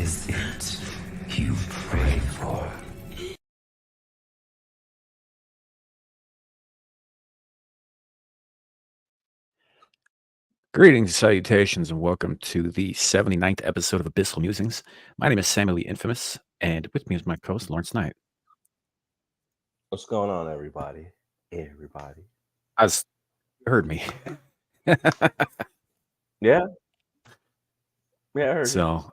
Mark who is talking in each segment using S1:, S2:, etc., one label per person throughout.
S1: is it you pray for?
S2: Greetings, salutations, and welcome to the 79th episode of Abyssal Musings. My name is Samuel Lee Infamous, and with me is my co-host, Lawrence Knight.
S3: What's going on, everybody? Everybody.
S2: As you heard me.
S3: Yeah, I heard you.
S2: So,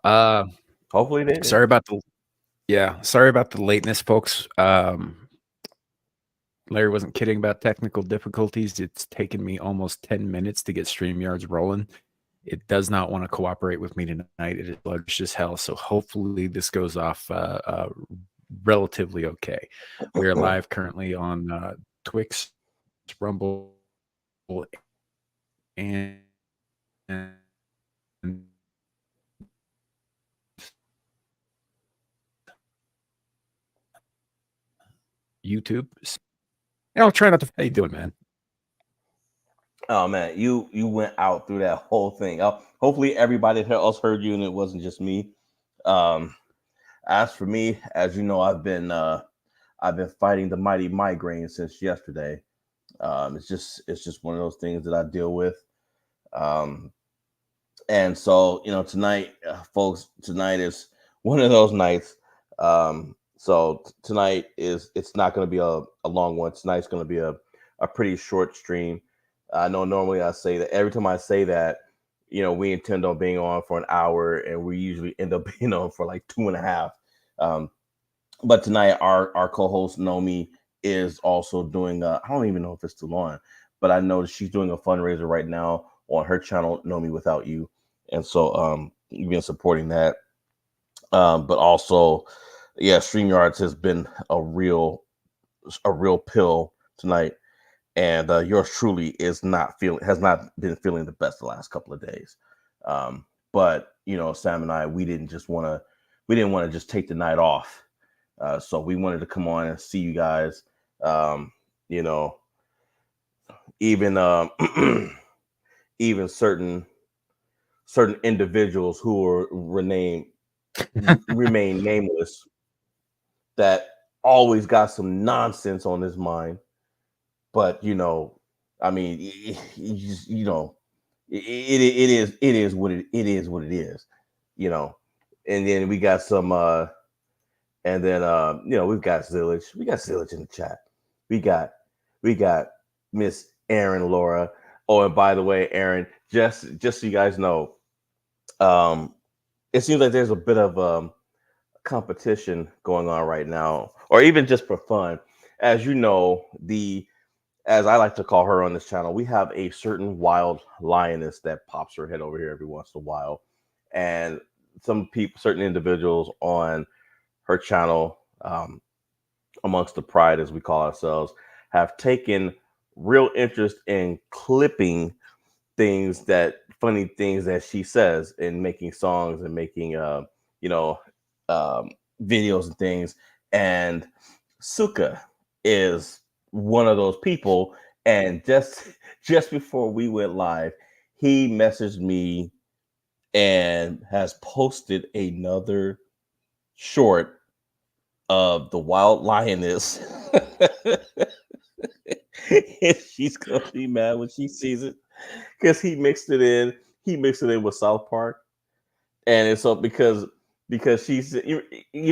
S3: Hopefully they did.
S2: sorry about the lateness, folks. Larry wasn't kidding about technical difficulties. It's taken me almost 10 minutes to get StreamYards rolling. It does not want to cooperate with me tonight. It is sluggish as hell. So hopefully this goes off relatively okay. We are live currently on Twix, Rumble, and YouTube. I'll try not to. How you doing, man?
S3: Oh man, you went out through that whole thing. Hopefully everybody else heard you and it wasn't just me. As for me, as you know, I've been fighting the mighty migraine since yesterday. It's just one of those things that I deal with. And so tonight, folks, tonight is one of those nights. So tonight it's not going to be a long one. Tonight's going to be a pretty short stream. I know normally I say that every time I say that, we intend on being on for an hour, and we usually end up being on for like 2.5. But tonight our co-host Nomi is also doing I don't even know if it's still on, but I know she's doing a fundraiser right now on her channel, Nomi Without You. And so you've been supporting that. But also, yeah, StreamYards has been a real pill tonight. And yours truly has not been feeling the best the last couple of days. But Sam and I, we didn't want to just take the night off. So we wanted to come on and see you guys. Even even certain individuals who are remain nameless, that always got some nonsense on his mind. But I mean, you just it is what it is. And then we got some and then we've got Zillage. We got Zillage in the chat. We got Miss Aaron Laura. Oh, and by the way, Aaron, just so you guys know, it seems like there's a bit of competition going on right now, or even just for fun. As you know, as I like to call her on this channel, we have a certain wild lioness that pops her head over here every once in a while. And certain individuals on her channel, amongst the pride, as we call ourselves, have taken real interest in clipping funny things that she says, and making songs and making videos and things. And Suka is one of those people. And just before we went live, he messaged me and has posted another short of the wild lioness. She's gonna be mad when she sees it, because he mixed it in with South Park. And it's so because she's, you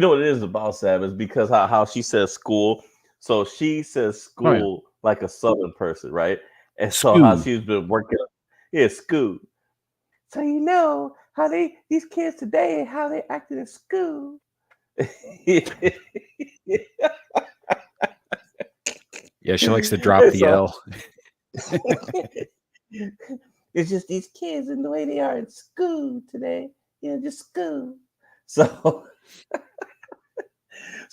S3: know what it is about Sam, is because how she says school. So she says school like a Southern person, right? And so how she's been working, school. So how these kids today, how they acted in school.
S2: Yeah, she likes to drop the L.
S3: It's just these kids and the way they are in school today. Just school. So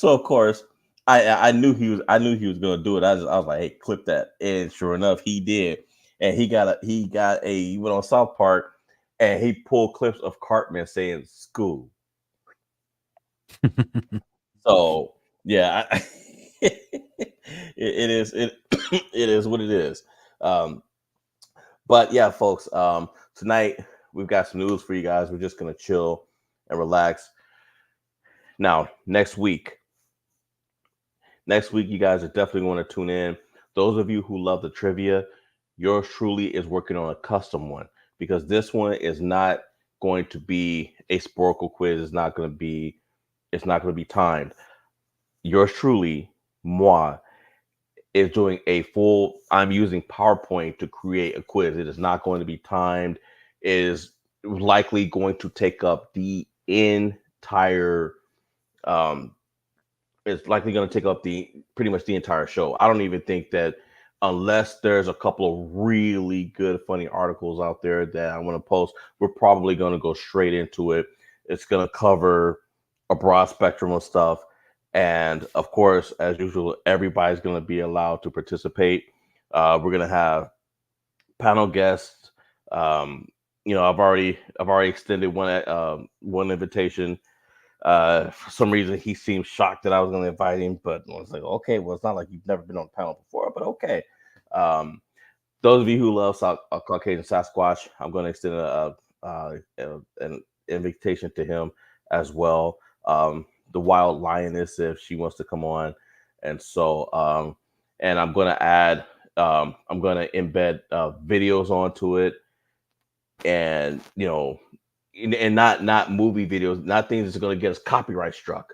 S3: of course, I knew he was gonna do it. I was like, hey, clip that. And sure enough, he did. And he went on South Park, and he pulled clips of Cartman saying school. So yeah, it is what it is. But yeah, folks, tonight we've got some news for you guys. We're just gonna chill and relax. Now, next week, you guys are definitely going to tune in. Those of you who love the trivia, yours truly is working on a custom one, because this one is not going to be a spiracle quiz. It's not going to be timed. Yours truly, moi, is doing a full. I'm using PowerPoint to create a quiz. It is not going to be timed. It is likely going to take up the entire. It's likely going to take up pretty much the entire show. I don't even think that, unless there's a couple of really good, funny articles out there that I want to post, we're probably going to go straight into it. It's going to cover a broad spectrum of stuff. And of course, as usual, everybody's going to be allowed to participate. We're going to have panel guests. I've already extended one invitation. For some reason, he seemed shocked that I was going to invite him, but I was like, okay, well, it's not like you've never been on a panel before, but okay. Those of you who love Caucasian Sasquatch, I'm going to extend an invitation to him as well. The Wild Lioness, if she wants to come on. And so, and I'm going to add, I'm going to embed videos onto it, and, and not movie videos, not things that's going to get us copyright struck,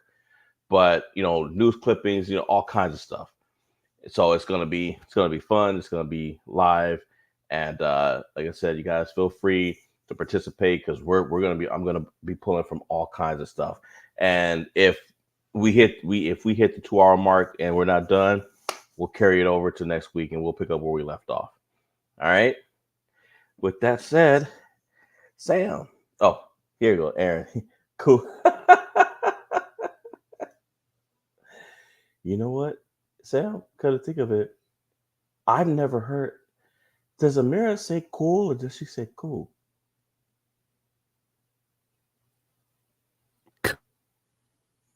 S3: but news clippings, all kinds of stuff. So it's gonna be fun. It's gonna be live, and like I said, you guys feel free to participate, because I'm gonna be pulling from all kinds of stuff. And if we hit the 2-hour mark and we're not done, we'll carry it over to next week and we'll pick up where we left off. All right. With that said, Sam. Oh, here you go, Aaron. Cool. You know what, Sam? Come to think of it, I've never heard. Does Amira say cool, or does she say cool?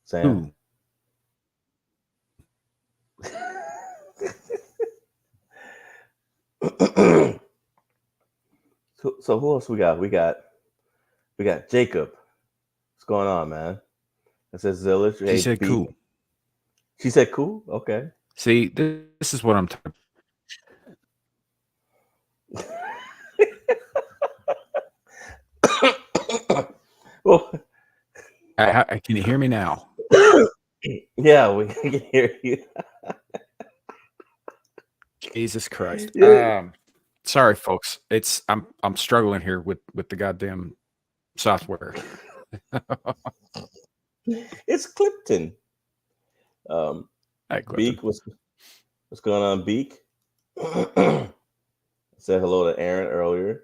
S3: Sam. So who else we got? We got Jacob. What's going on, man? It says Zillich.
S2: She said cool.
S3: She said cool? Okay.
S2: See, this is what I'm talking
S3: about. Well,
S2: can you hear me now?
S3: Yeah, we can hear you.
S2: Jesus Christ. Yeah. Sorry, folks. I'm struggling here with the goddamn software.
S3: It's Clifton.
S2: Hi,
S3: Beak, what's going on, Beak? Said hello to Aaron earlier.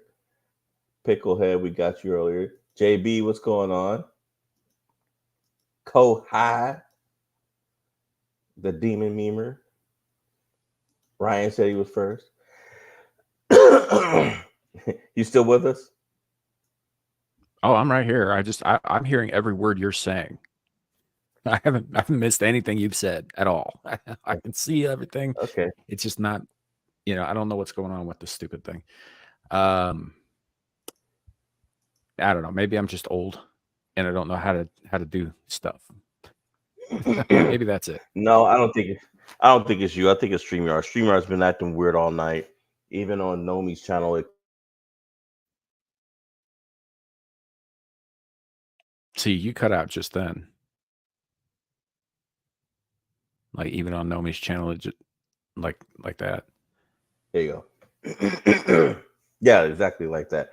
S3: Picklehead, we got you earlier. JB, what's going on? Kohai, the demon memer. Ryan said he was first. You still with us?
S2: Oh, I'm right here. I'm hearing every word you're saying. I haven't missed anything you've said at all. I can see everything.
S3: Okay.
S2: It's just not, I don't know what's going on with this stupid thing. I don't know. Maybe I'm just old and I don't know how to do stuff. Maybe that's it.
S3: No, I don't think it's you. I think it's StreamYard. StreamYard's been acting weird all night. Even on Nomi's channel.
S2: See, you cut out just then. Like even on Nomi's channel, it just like that.
S3: There you go. Yeah, exactly like that.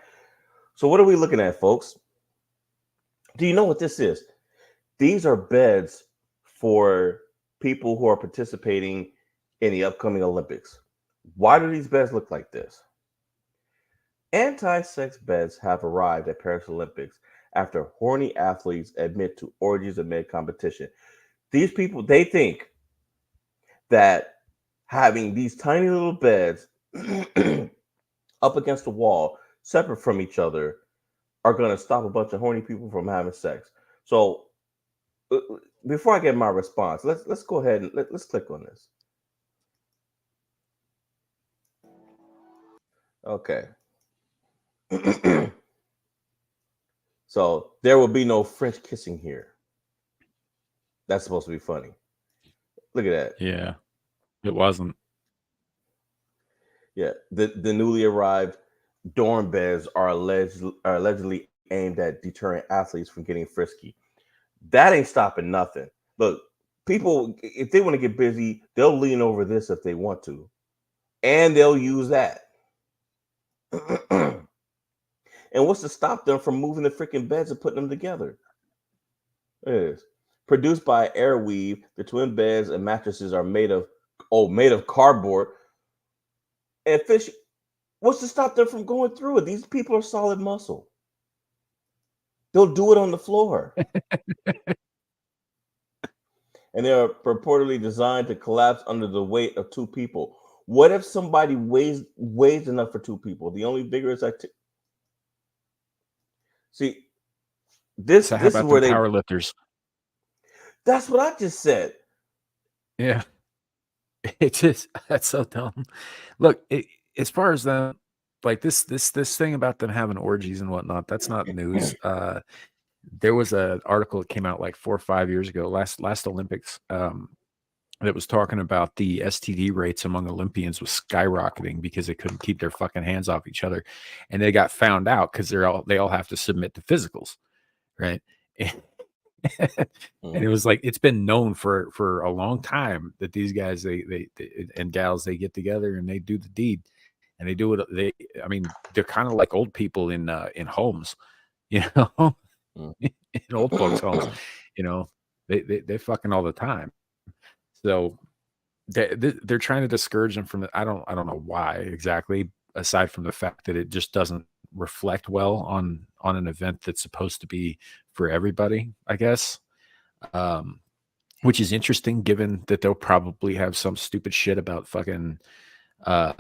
S3: So what are we looking at, folks? Do you know what this is? These are beds for people who are participating in the upcoming Olympics. Why do these beds look like this? Anti-sex beds have arrived at Paris Olympics after horny athletes admit to orgies amid competition. These people, they think that having these tiny little beds up against the wall, separate from each other, are going to stop a bunch of horny people from having sex. So before I get my response, let's go ahead and let's click on this. Okay. So there will be no French kissing here. That's supposed to be funny. Look at that.
S2: Yeah, it wasn't.
S3: Yeah, the newly arrived dorm beds are allegedly aimed at deterring athletes from getting frisky. That ain't stopping nothing. Look, people, if they want to get busy, they'll lean over this if they want to, and they'll use that. And what's to stop them from moving the freaking beds and putting them together? It is produced by Airweave. The twin beds and mattresses are made of cardboard and fish. What's to stop them from going through it? These people are solid muscle. They'll do it on the floor. And they are purportedly designed to collapse under the weight of two people. What if somebody weighs enough for two people? The only bigger is like see this
S2: So how
S3: this is
S2: about
S3: where
S2: them
S3: they.
S2: power lifters?
S3: That's what I just said.
S2: Yeah, it's just that's so dumb. Look, as far as them, like this thing about them having orgies and whatnot, that's not news. There was an article that came out like 4 or 5 years ago, last Olympics, that was talking about the STD rates among Olympians was skyrocketing because they couldn't keep their fucking hands off each other, and they got found out because they all have to submit to physicals, right? And it
S3: Mhm.
S2: was like it's been known for a long time that these guys they and gals they get together and they do the deed and they do it. I mean, they're kind of like old people in homes, you know, in old folks' homes,
S3: Mhm.
S2: you know, they fucking all the time. So they're trying to discourage them from it. I don't know why exactly, aside from the fact that it just doesn't reflect well on an event that's supposed to be for everybody, I guess. Um, which is interesting given that they'll probably have some stupid shit about fucking uh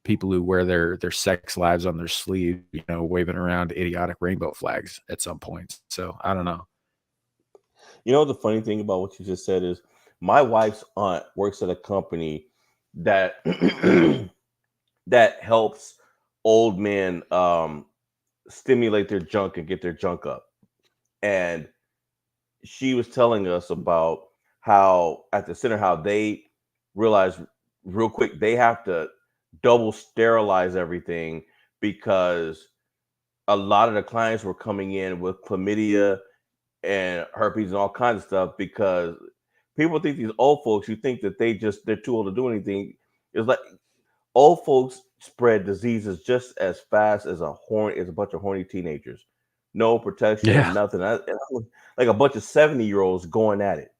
S2: people who wear their sex lives on their sleeve, waving around idiotic rainbow flags at some point. So I don't know.
S3: You know the funny thing about what you just said is my wife's aunt works at a company that that helps old men stimulate their junk and get their junk up. And she was telling us about how at the center how they realized real quick they have to double sterilize everything because a lot of the clients were coming in with chlamydia and herpes and all kinds of stuff because people think these old folks, you think that they're too old to do anything. It's like old folks spread diseases just as fast as a bunch of horny teenagers. No protection,
S2: Yeah.
S3: nothing. Like a bunch of 70-year-olds going at it.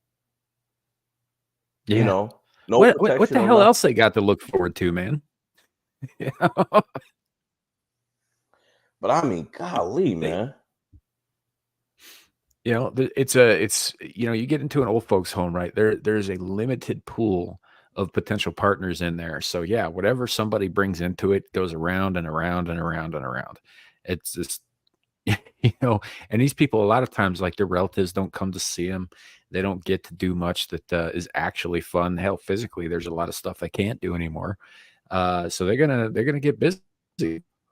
S3: You
S2: Yeah.
S3: know, no
S2: What
S3: protection
S2: the
S3: or
S2: hell
S3: nothing.
S2: else they got to look forward to, man? You know?
S3: But I mean, golly,
S2: They-
S3: man.
S2: it's you get into an old folks home, right? There's a limited pool of potential partners in there. So yeah, whatever somebody brings into it goes around and around and around and around. It's just and these people a lot of times, like, their relatives don't come to see them. They don't get to do much that is actually fun. Hell, physically, there's a lot of stuff they can't do anymore. So they're gonna get busy.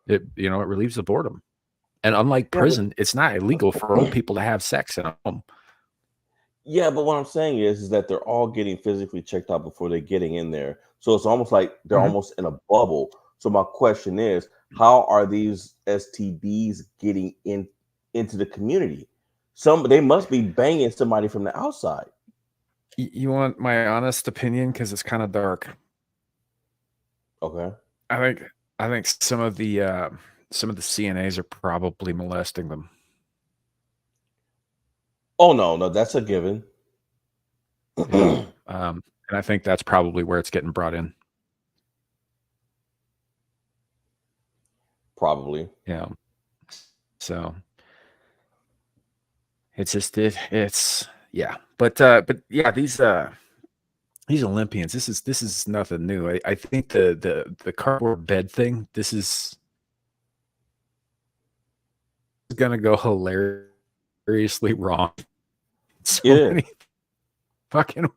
S2: It relieves the boredom. And unlike
S3: Yeah, but
S2: prison, it's not illegal for old people to have sex at home.
S3: yeah, but what I'm saying is that they're all getting physically checked out before they're getting in there. So it's almost like they're
S2: Mhm.
S3: almost in a bubble. So my question is, how are these STDs getting into the community? They must be banging somebody from the outside.
S2: You want my honest opinion? Because it's kind of dark.
S3: Okay.
S2: I think I think some of the CNAs are probably molesting them.
S3: Oh no, that's a given.
S2: Yeah. And I think that's probably where it's getting brought in.
S3: Probably.
S2: Yeah. So it's yeah. But yeah, these Olympians, this is nothing new. I think the cardboard bed thing, this is gonna go hilariously wrong in
S3: It
S2: so
S3: is.
S2: many fucking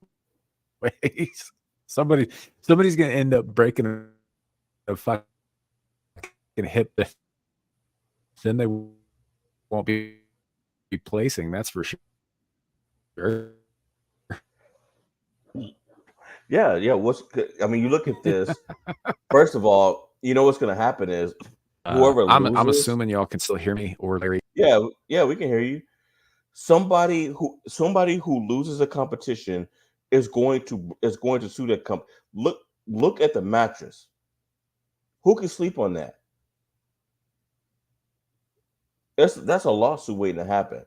S2: ways. Somebody's gonna end up breaking a fucking hip that then they won't be placing, that's for sure.
S3: Yeah, yeah. I mean, you look at this. First of all, you know what's going to happen is whoever
S2: I'm
S3: loses.
S2: assuming y'all can still hear me, or Larry.
S3: Yeah, yeah, we can hear you. Somebody who loses a competition is going to sue that company. Look at the mattress. Who can sleep on that? That's a lawsuit waiting to happen.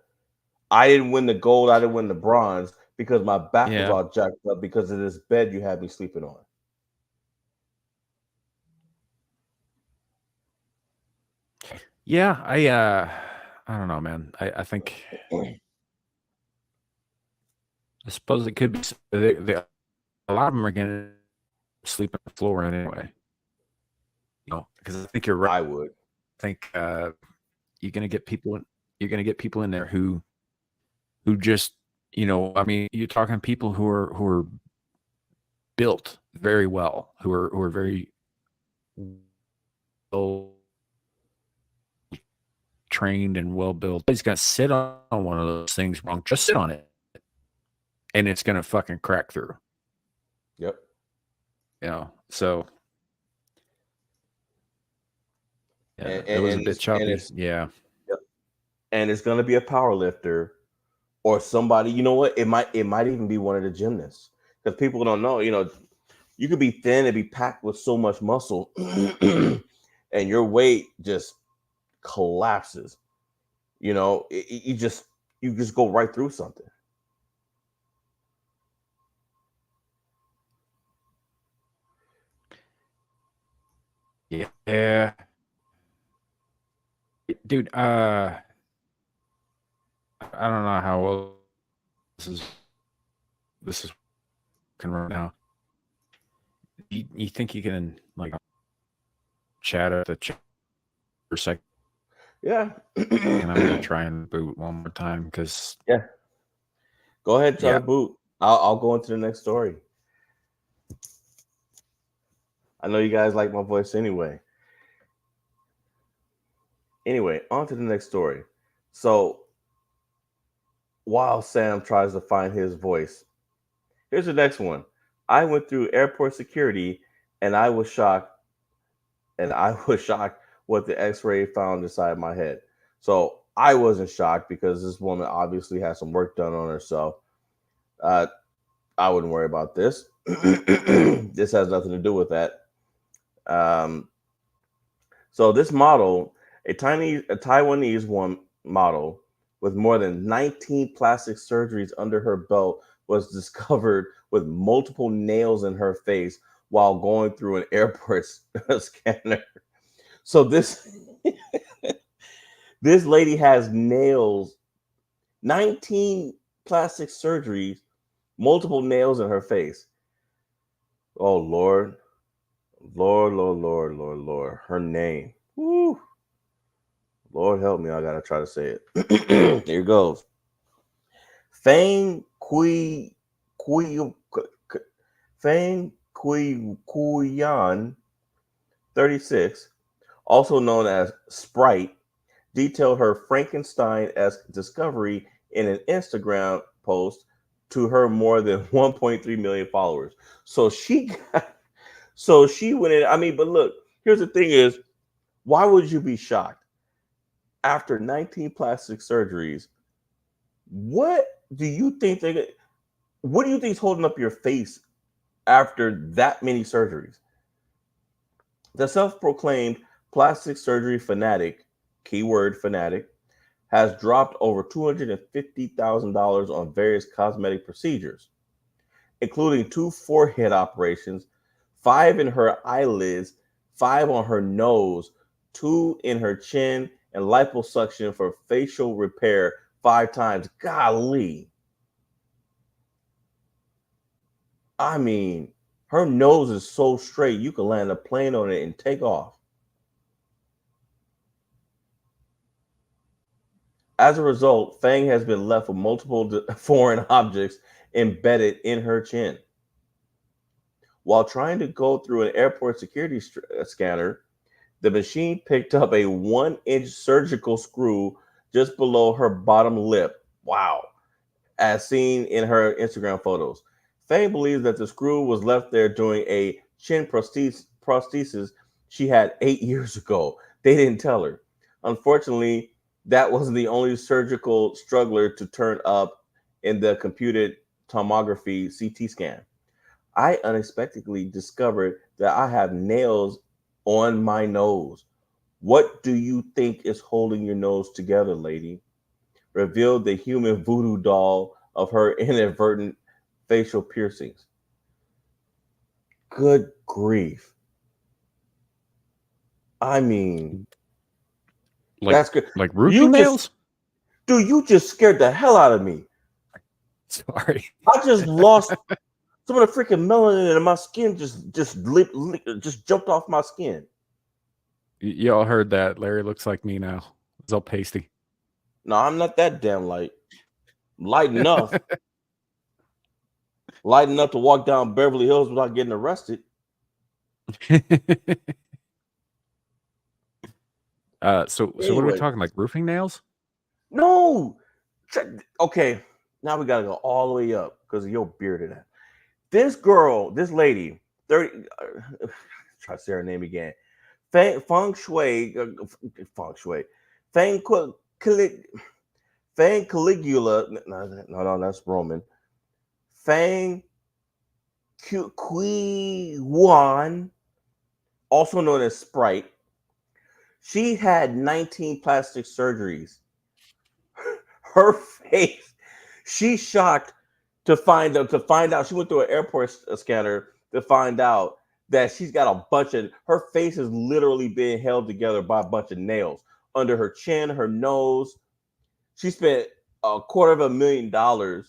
S3: I didn't win the gold. I didn't win the bronze because my back was
S2: Yeah,
S3: all jacked up because of this bed you had me sleeping on.
S2: yeah. I don't know, man. I think I suppose it could be. A lot of them are gonna sleep on the floor anyway. Because I think you're right.
S3: I would.
S2: I think you're gonna get people. You're gonna get people in there who just, I mean, you're talking people who are built very well, who are very well trained and well built. He's gonna sit on one of those things wrong. Just sit on it, and it's gonna fucking crack through.
S3: Yep.
S2: So yeah,
S3: And
S2: it
S3: and,
S2: was a
S3: and
S2: bit
S3: it's and
S2: choppy.
S3: it's
S2: Yeah,
S3: yep. And it's gonna be a power lifter or somebody. You know what? It might even be one of the gymnasts because people don't know. You could be thin and be packed with so much muscle, and your weight just collapses. You just go right through something.
S2: yeah, dude. I don't know how well this is working right now. You think you can like chat at the chat for a second?
S3: Yeah.
S2: And I'm gonna try and boot one more time because
S3: Yeah. Go ahead, try
S2: yeah,
S3: to boot. I'll go into the next story. I know you guys like my voice anyway. Anyway, on to the next story. So while Sam tries to find his voice, here's the next one. I went through airport security and I was shocked what the x-ray found inside my head. So I wasn't shocked because this woman obviously had some work done on herself. Uh, I wouldn't worry about this. This has nothing to do with that. Um, so this model, a Taiwanese one model with more than 19 plastic surgeries under her belt, was discovered with multiple nails in her face while going through an airport scanner. So this lady has nails, 19 plastic surgeries, multiple nails in her face. Oh Lord, Lord, Lord, Lord, Lord, Lord. Her name. Woo. Lord help me, I gotta try to say it. Here goes. Fang Kui Fang Kuyan 36, also known as Sprite, detailed her Frankenstein-esque discovery in an Instagram post to her more than 1.3 million followers. So she went in. I mean, but look, here's the thing: is why would you be shocked after 19 plastic surgeries? What do you think they? What do you think is holding up your face after that many surgeries? The self-proclaimed plastic surgery fanatic, keyword fanatic, has dropped over $250,000 on various cosmetic procedures, including 2 forehead operations, 5 in her eyelids, 5 on her nose, 2 in her chin, and liposuction for facial repair 5 times. Golly. I mean, her nose is so straight you could land a plane on it and take off. As a result, Fang has been left with multiple foreign objects embedded in her chin. While trying to go through an airport security scanner, the machine picked up a 1-inch surgical screw just below her bottom lip. Wow. As seen in her Instagram photos. Faye believes that the screw was left there during a chin prosthesis she had 8 years ago. They didn't tell her. Unfortunately, that wasn't the only surgical struggler to turn up in the computed tomography CT scan. I unexpectedly discovered that I have nails on my nose. What do you think is holding your nose together, lady? Revealed the human voodoo doll of her inadvertent facial piercings. Good grief. I mean,
S2: Like
S3: that's good.
S2: like
S3: You
S2: roofing
S3: just,
S2: nails?
S3: dude, you just scared the hell out of me.
S2: Sorry.
S3: I just lost some of the freaking melanin in my skin. Just jumped off my skin.
S2: Y'all heard that. Larry looks like me now. It's all pasty.
S3: No, I'm not that damn light. Light enough. Light enough to walk down Beverly Hills without getting arrested.
S2: So what are we
S3: Anyway.
S2: talking? Like roofing nails?
S3: No. Okay. Now we gotta go all the way up because of your bearded ass. This girl, this lady, 30. Try to say her name again. Feng Shui. Feng Caligula. No, that's Roman. Feng Kui Wan, also known as Sprite. She had 19 plastic surgeries. Her face, she's shocked to find out. She went through an airport scanner to find out that she's got a bunch of, her face is literally being held together by a bunch of nails under her chin, her nose. She spent $250,000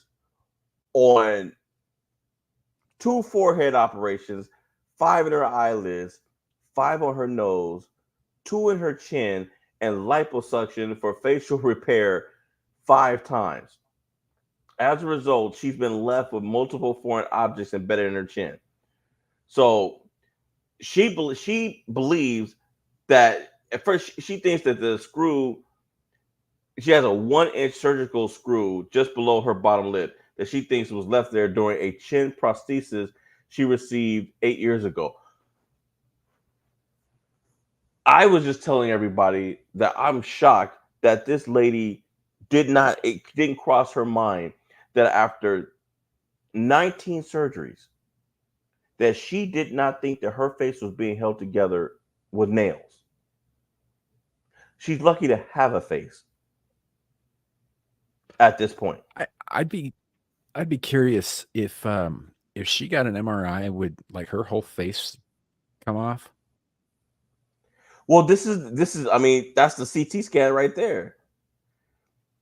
S3: on 2 forehead operations, 5 in her eyelids, 5 on her nose, 2 in her chin, and liposuction for facial repair 5 times. As a result, she's been left with multiple foreign objects embedded in her chin. So she believes that at first she thinks that the screw, she has a 1-inch surgical screw just below her bottom lip that she thinks was left there during a chin prosthesis she received 8 years ago. I was just telling everybody that I'm shocked that this lady it didn't cross her mind that after 19 surgeries, that she did not think that her face was being held together with nails. She's lucky to have a face at this point.
S2: I'd be curious if she got an MRI, would like her whole face come off?
S3: Well, this is I mean, that's the CT scan right there.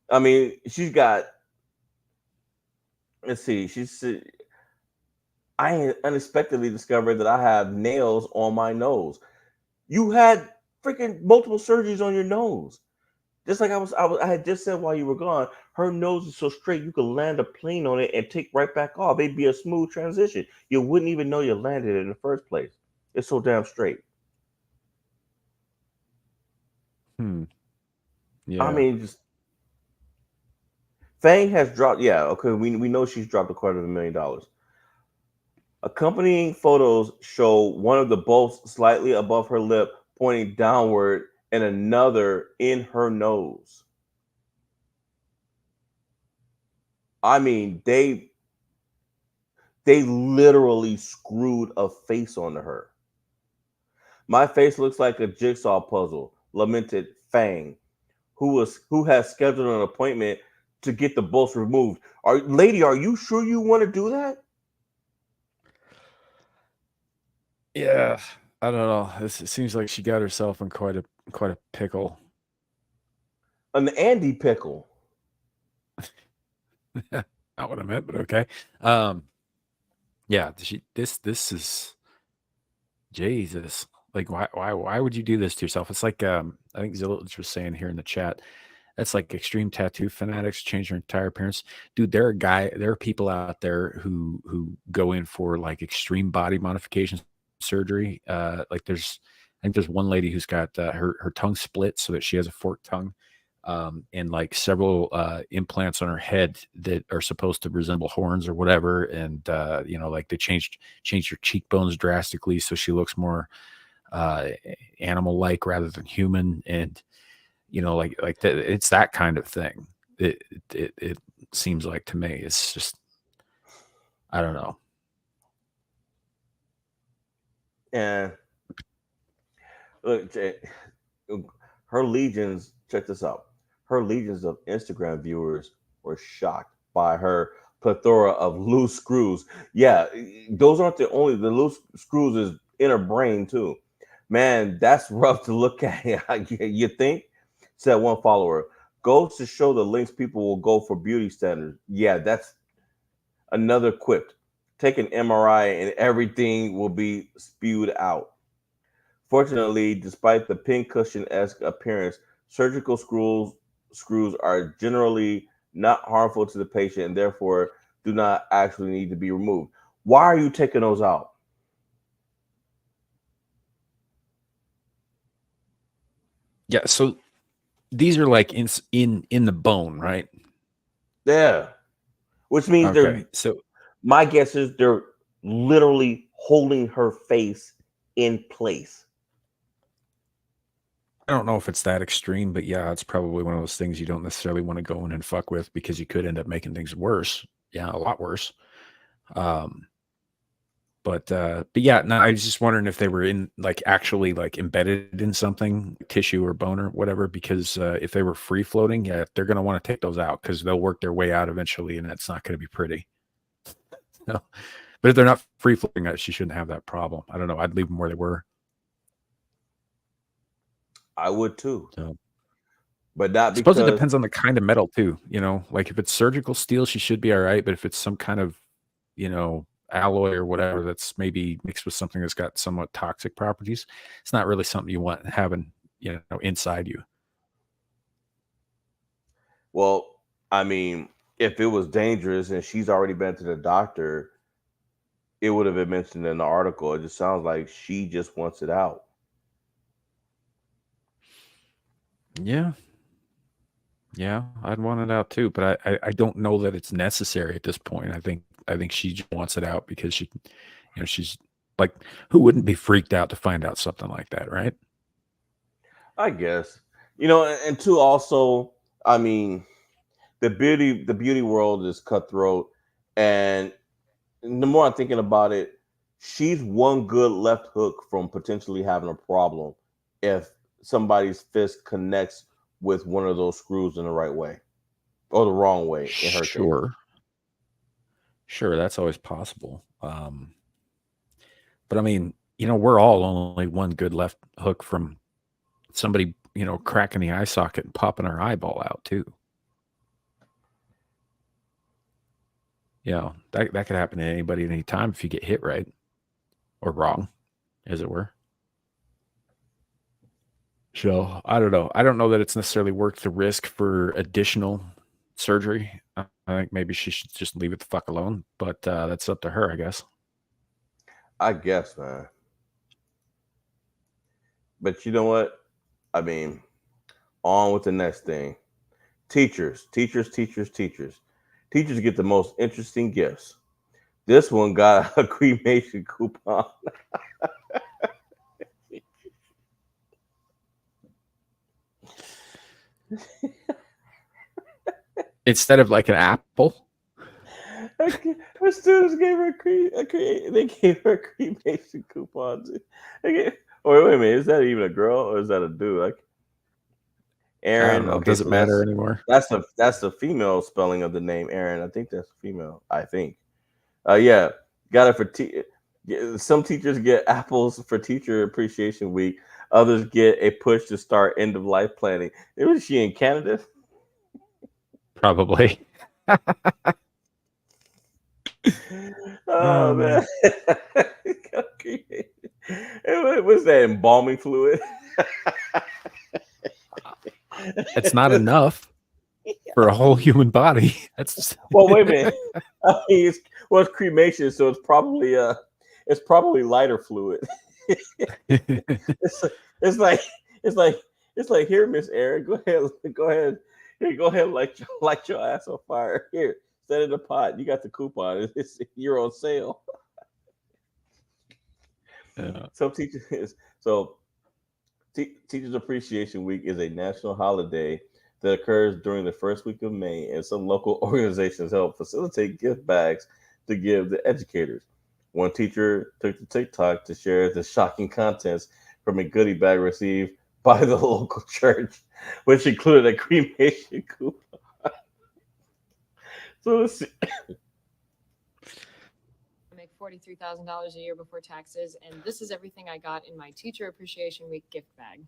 S3: I mean, she's got, let's see, I unexpectedly discovered that I have nails on my nose. You had freaking multiple surgeries on your nose. Just like I had just said while you were gone, her nose is so straight you could land a plane on it and take right back off. It'd be a smooth transition. You wouldn't even know you landed it in the first place. It's so damn straight.
S2: Yeah.
S3: I mean, just Fang has dropped. Yeah, okay. We know she's dropped $250,000. Accompanying photos show one of the bolts slightly above her lip, pointing downward, and another in her nose. I mean, they literally screwed a face onto her. My face looks like a jigsaw puzzle, lamented Fang, who has scheduled an appointment to get the bolts removed. Lady, are you sure you want to do that?
S2: Yeah, I don't know. It seems like she got herself in quite a pickle.
S3: An Andy pickle.
S2: Not what I meant, but okay. Yeah, this is Jesus. Like, why would you do this to yourself? It's like I think Zillich was saying here in the chat. That's like extreme tattoo fanatics change their entire appearance. Dude, there are people out there who go in for like extreme body modification surgery. Like I think there's one lady who's got her tongue split so that she has a forked tongue. and like several implants on her head that are supposed to resemble horns or whatever. And like they changed her cheekbones drastically so she looks more animal-like rather than human. And like that, it's that kind of thing. It seems like to me. It's just, I don't know.
S3: And look, her legions, check this out. Her legions of Instagram viewers were shocked by her plethora of loose screws. Yeah, those aren't the loose screws is in her brain too. Man, that's rough to look at. You think? Said one follower. Goes to show the links people will go for beauty standards. Yeah, that's another quip. Take an MRI and everything will be spewed out. Fortunately, despite the pincushion-esque appearance, surgical screws are generally not harmful to the patient and therefore do not actually need to be removed. Why are you taking those out?
S2: Yeah, so these are like in the bone, right?
S3: Yeah. Which means
S2: so
S3: my guess is they're literally holding her face in place.
S2: I don't know if it's that extreme, but yeah, it's probably one of those things you don't necessarily want to go in and fuck with because you could end up making things worse. Yeah, a lot worse. But yeah, no, I was just wondering if they were in like actually like embedded in something, tissue or bone or whatever, because if they were free floating, yeah, they're going to want to take those out because they'll work their way out eventually and that's not going to be pretty. No. But if they're not free floating, she shouldn't have that problem. I don't know. I'd leave them where they were.
S3: I would too.
S2: So,
S3: but not
S2: I suppose
S3: because
S2: it depends on the kind of metal too. Like if it's surgical steel, she should be all right. But if it's some kind of, alloy or whatever that's maybe mixed with something that's got somewhat toxic properties, it's not really something you want having, inside you.
S3: Well, I mean, if it was dangerous and she's already been to the doctor, it would have been mentioned in the article. It just sounds like she just wants it out.
S2: Yeah, I'd want it out too, but I don't know that it's necessary at this point. I think she just wants it out because she, she's like, who wouldn't be freaked out to find out something like that, right?
S3: I guess, and two, also, I mean, the beauty world is cutthroat, and the more I'm thinking about it, she's one good left hook from potentially having a problem if somebody's fist connects with one of those screws in the right way or the wrong way in her case.
S2: Sure, that's always possible. But I mean, we're all only one good left hook from somebody, cracking the eye socket and popping our eyeball out too. That could happen to anybody at any time if you get hit right or wrong, as it were. So I don't know. I don't know that it's necessarily worth the risk for additional surgery. I think maybe she should just leave it the fuck alone, but that's up to her, I guess.
S3: I guess, man. But you know what? I mean, on with the next thing. Teachers get the most interesting gifts. This one got a cremation coupon.
S2: Instead of like an apple.
S3: Her students gave her a cremation coupon. Wait a minute, is that even a girl or is that a dude? Like Aaron.
S2: I don't know. Does it matter anymore?
S3: That's the female spelling of the name Aaron. I think that's female. I think. Yeah, got it for some teachers get apples for Teacher Appreciation Week. Others get a push to start end of life planning. Was she in Canada?
S2: Probably.
S3: Oh man. What's that, embalming fluid?
S2: It's not enough for a whole human body. That's
S3: well, wait a minute. I mean, it's cremation, so it's probably lighter fluid. it's like It's like, here, Miss Aaron, go ahead, go ahead, here, go ahead, light your ass on fire. Here, set it in the pot. You got the coupon. You're on sale.
S2: Yeah.
S3: Some teachers, so Teachers Appreciation Week is a national holiday that occurs during the first week of May, and some local organizations help facilitate gift bags to give the educators. One teacher took to TikTok to share the shocking contents from a goodie bag received by the local church, which included a cremation coupon. So let's see.
S4: Make $43,000 a year before taxes, and this is everything I got in my Teacher Appreciation Week gift bag.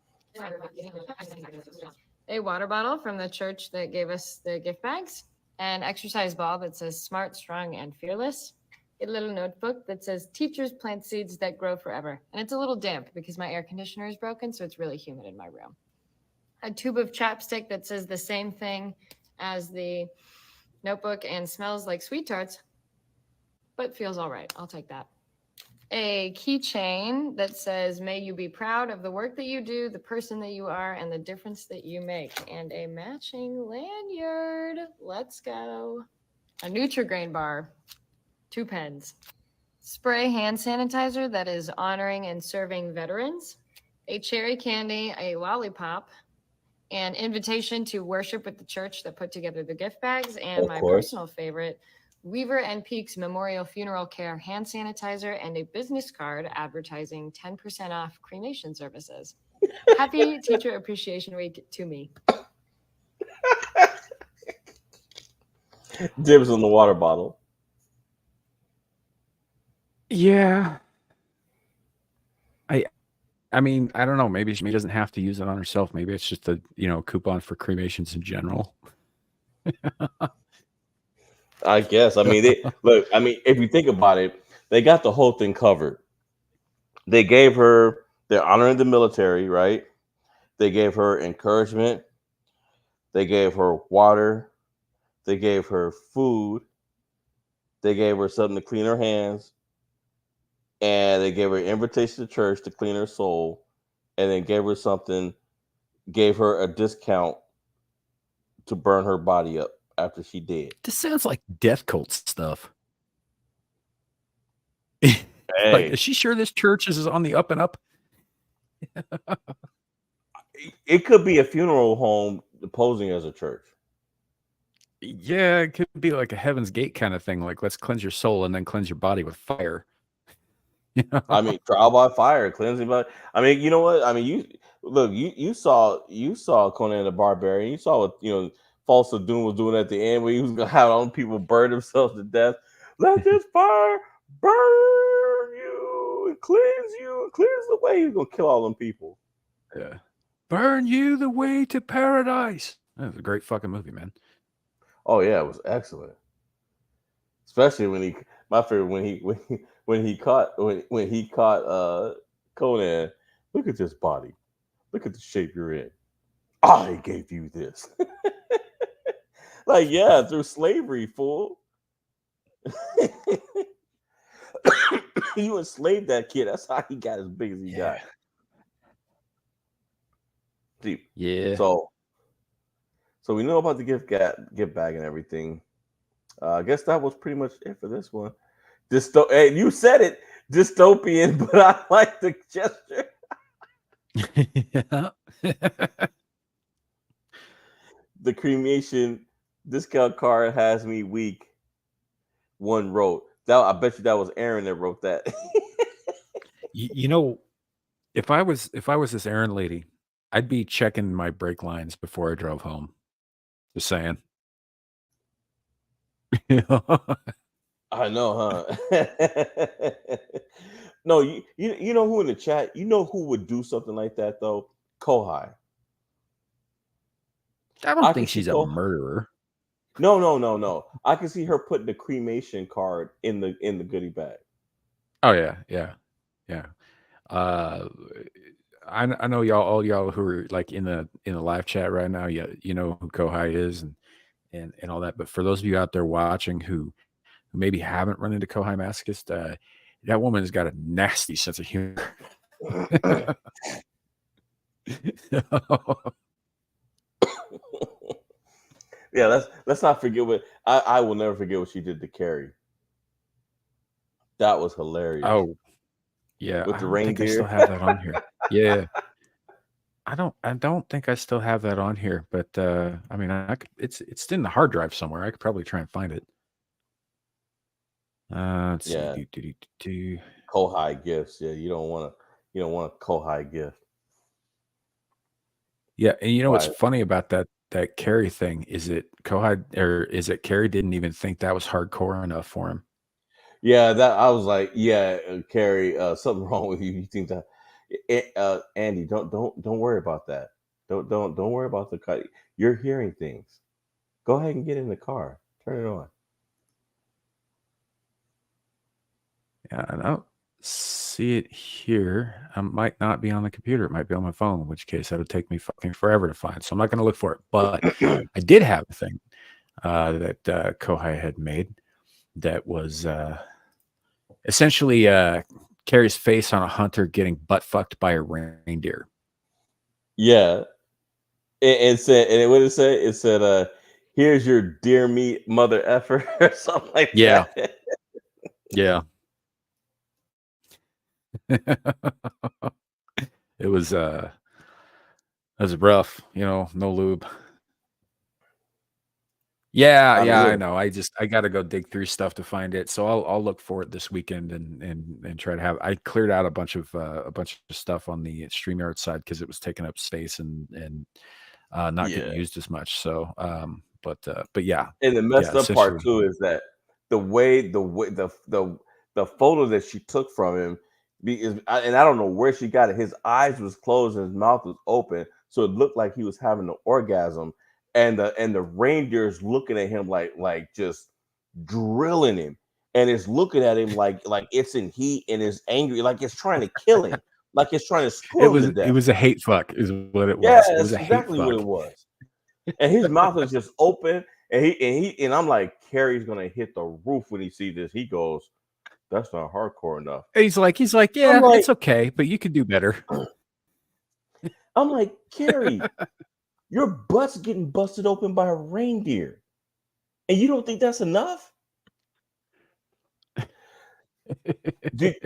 S4: A water bottle from the church that gave us the gift bags, an exercise ball that says smart, strong, and fearless, a little notebook that says teachers plant seeds that grow forever. And it's a little damp because my air conditioner is broken, so it's really humid in my room. A tube of chapstick that says the same thing as the notebook and smells like sweet tarts, but feels all right. I'll take that. A keychain that says, may you be proud of the work that you do, the person that you are, and the difference that you make. And a matching lanyard. Let's go. A Nutri-Grain bar. 2 pens. Spray hand sanitizer that is honoring and serving veterans. A cherry candy, a lollipop, an invitation to worship with the church that put together the gift bags, and
S3: Of
S4: my
S3: course.
S4: personal favorite, Weaver and Peaks Memorial Funeral Care hand sanitizer and a business card advertising 10% off cremation services. Happy Teacher Appreciation Week to me.
S3: Dibs on the water bottle.
S2: Yeah. I mean, I don't know. Maybe she doesn't have to use it on herself. Maybe it's just a coupon for cremations in general.
S3: I guess. I mean, look. I mean, if you think about it, they got the whole thing covered. They gave her. They're honoring the military, right? They gave her encouragement. They gave her water. They gave her food. They gave her something to clean her hands. And they gave her an invitation to church to clean her soul. And then gave her a discount to burn her body up after she did.
S2: This sounds like death cult stuff.
S3: Hey.
S2: Like, is she sure this church is on the up and up?
S3: It could be a funeral home posing as a church.
S2: Yeah, it could be like a Heaven's Gate kind of thing. Like, let's cleanse your soul and then cleanse your body with fire.
S3: I mean, trial by fire, cleansing by. I mean, you know what? I mean, you saw Conan the Barbarian. You saw what False of Doom was doing at the end, where he was gonna have all people burn themselves to death. Let this fire burn you and cleanse the way. He's gonna kill all them people.
S2: Yeah, burn you the way to paradise. That was a great fucking movie, man.
S3: Oh yeah, it was excellent. Especially my favorite when he caught Conan. Look at this body. Look at the shape you're in. I gave you this. Like, yeah, through slavery, fool. You enslaved that kid. That's how he got as big as he got. See,
S2: Yeah.
S3: So we know about the gift bag and everything. I guess that was pretty much it for this one. Hey, you said it, dystopian, but I like the gesture.
S2: Yeah.
S3: The cremation discount card has me weak. One wrote that. I bet you that was Aaron that wrote that.
S2: If I was this Aaron lady, I'd be checking my brake lines before I drove home. Just saying.
S3: I know, huh? No, you know who in the chat? You know who would do something like that though? Kohai.
S2: I don't think she's a murderer.
S3: No. I can see her putting the cremation card in the goodie bag.
S2: Oh yeah. I know all y'all who are like in the live chat right now. Yeah, you know who Kohai is and all that. But for those of you out there watching who maybe haven't run into Kohai Masochist, that woman has got a nasty sense of humor.
S3: Yeah, let's not forget what I will never forget what she did to Carrie. That was hilarious.
S2: Oh, yeah.
S3: With
S2: I
S3: the
S2: don't think I still
S3: reindeer.
S2: have that on here. Yeah. I don't think I still have that on here, but I mean, it's in the hard drive somewhere. I could probably try and find it. Let's see.
S3: Yeah, Kohai gifts. Yeah, you don't want a Kohai gift.
S2: Yeah, and you know what's
S3: Why?
S2: funny about that Carrie thing is it Kohai or is it Carrie didn't even think that was hardcore enough for him.
S3: Yeah, that I was like, yeah, Carrie, something wrong with you. You think that, Andy? Don't worry about that. Don't worry about the cut. You're hearing things. Go ahead and get in the car. Turn it on.
S2: Yeah, I don't see it here. I might not be on the computer. It might be on my phone, in which case that would take me fucking forever to find. So I'm not going to look for it. But I did have a thing that Kohai had made that was essentially Carrie's face on a hunter getting butt fucked by a reindeer.
S3: Yeah, it said, and what did it say? It said, "Here's your dear me mother effer," or something like
S2: Yeah.
S3: that.
S2: Yeah. It was rough, no lube. Yeah,
S3: I mean,
S2: I
S3: look,
S2: know. I got to go dig through stuff to find it. So I'll look for it this weekend and try to have. I cleared out a bunch of stuff on the StreamYard side because it was taking up space and not getting
S3: yeah.
S2: used as much. So but yeah,
S3: And the messed up part
S2: essentially,
S3: too is that the photo that she took from him, and I don't know where she got it. His eyes was closed and his mouth was open, so it looked like he was having an orgasm. And the reindeer's looking at him like just drilling him, and it's looking at him like it's in heat and is angry, like it's trying to kill him, like it's trying to screw him to
S2: it
S3: death.
S2: was a hate fuck, is what it
S3: Yeah,
S2: was. It was
S3: that's
S2: a hate
S3: exactly what
S2: fuck.
S3: it was. And his mouth is just open, and I'm like, Carrie's gonna hit the roof when he sees this. He goes, "That's not hardcore enough."
S2: He's like,
S3: I'm
S2: yeah,
S3: like,
S2: it's okay, but you could do better.
S3: I'm like, Carrie, your butt's getting busted open by a reindeer, and you don't think that's enough? Did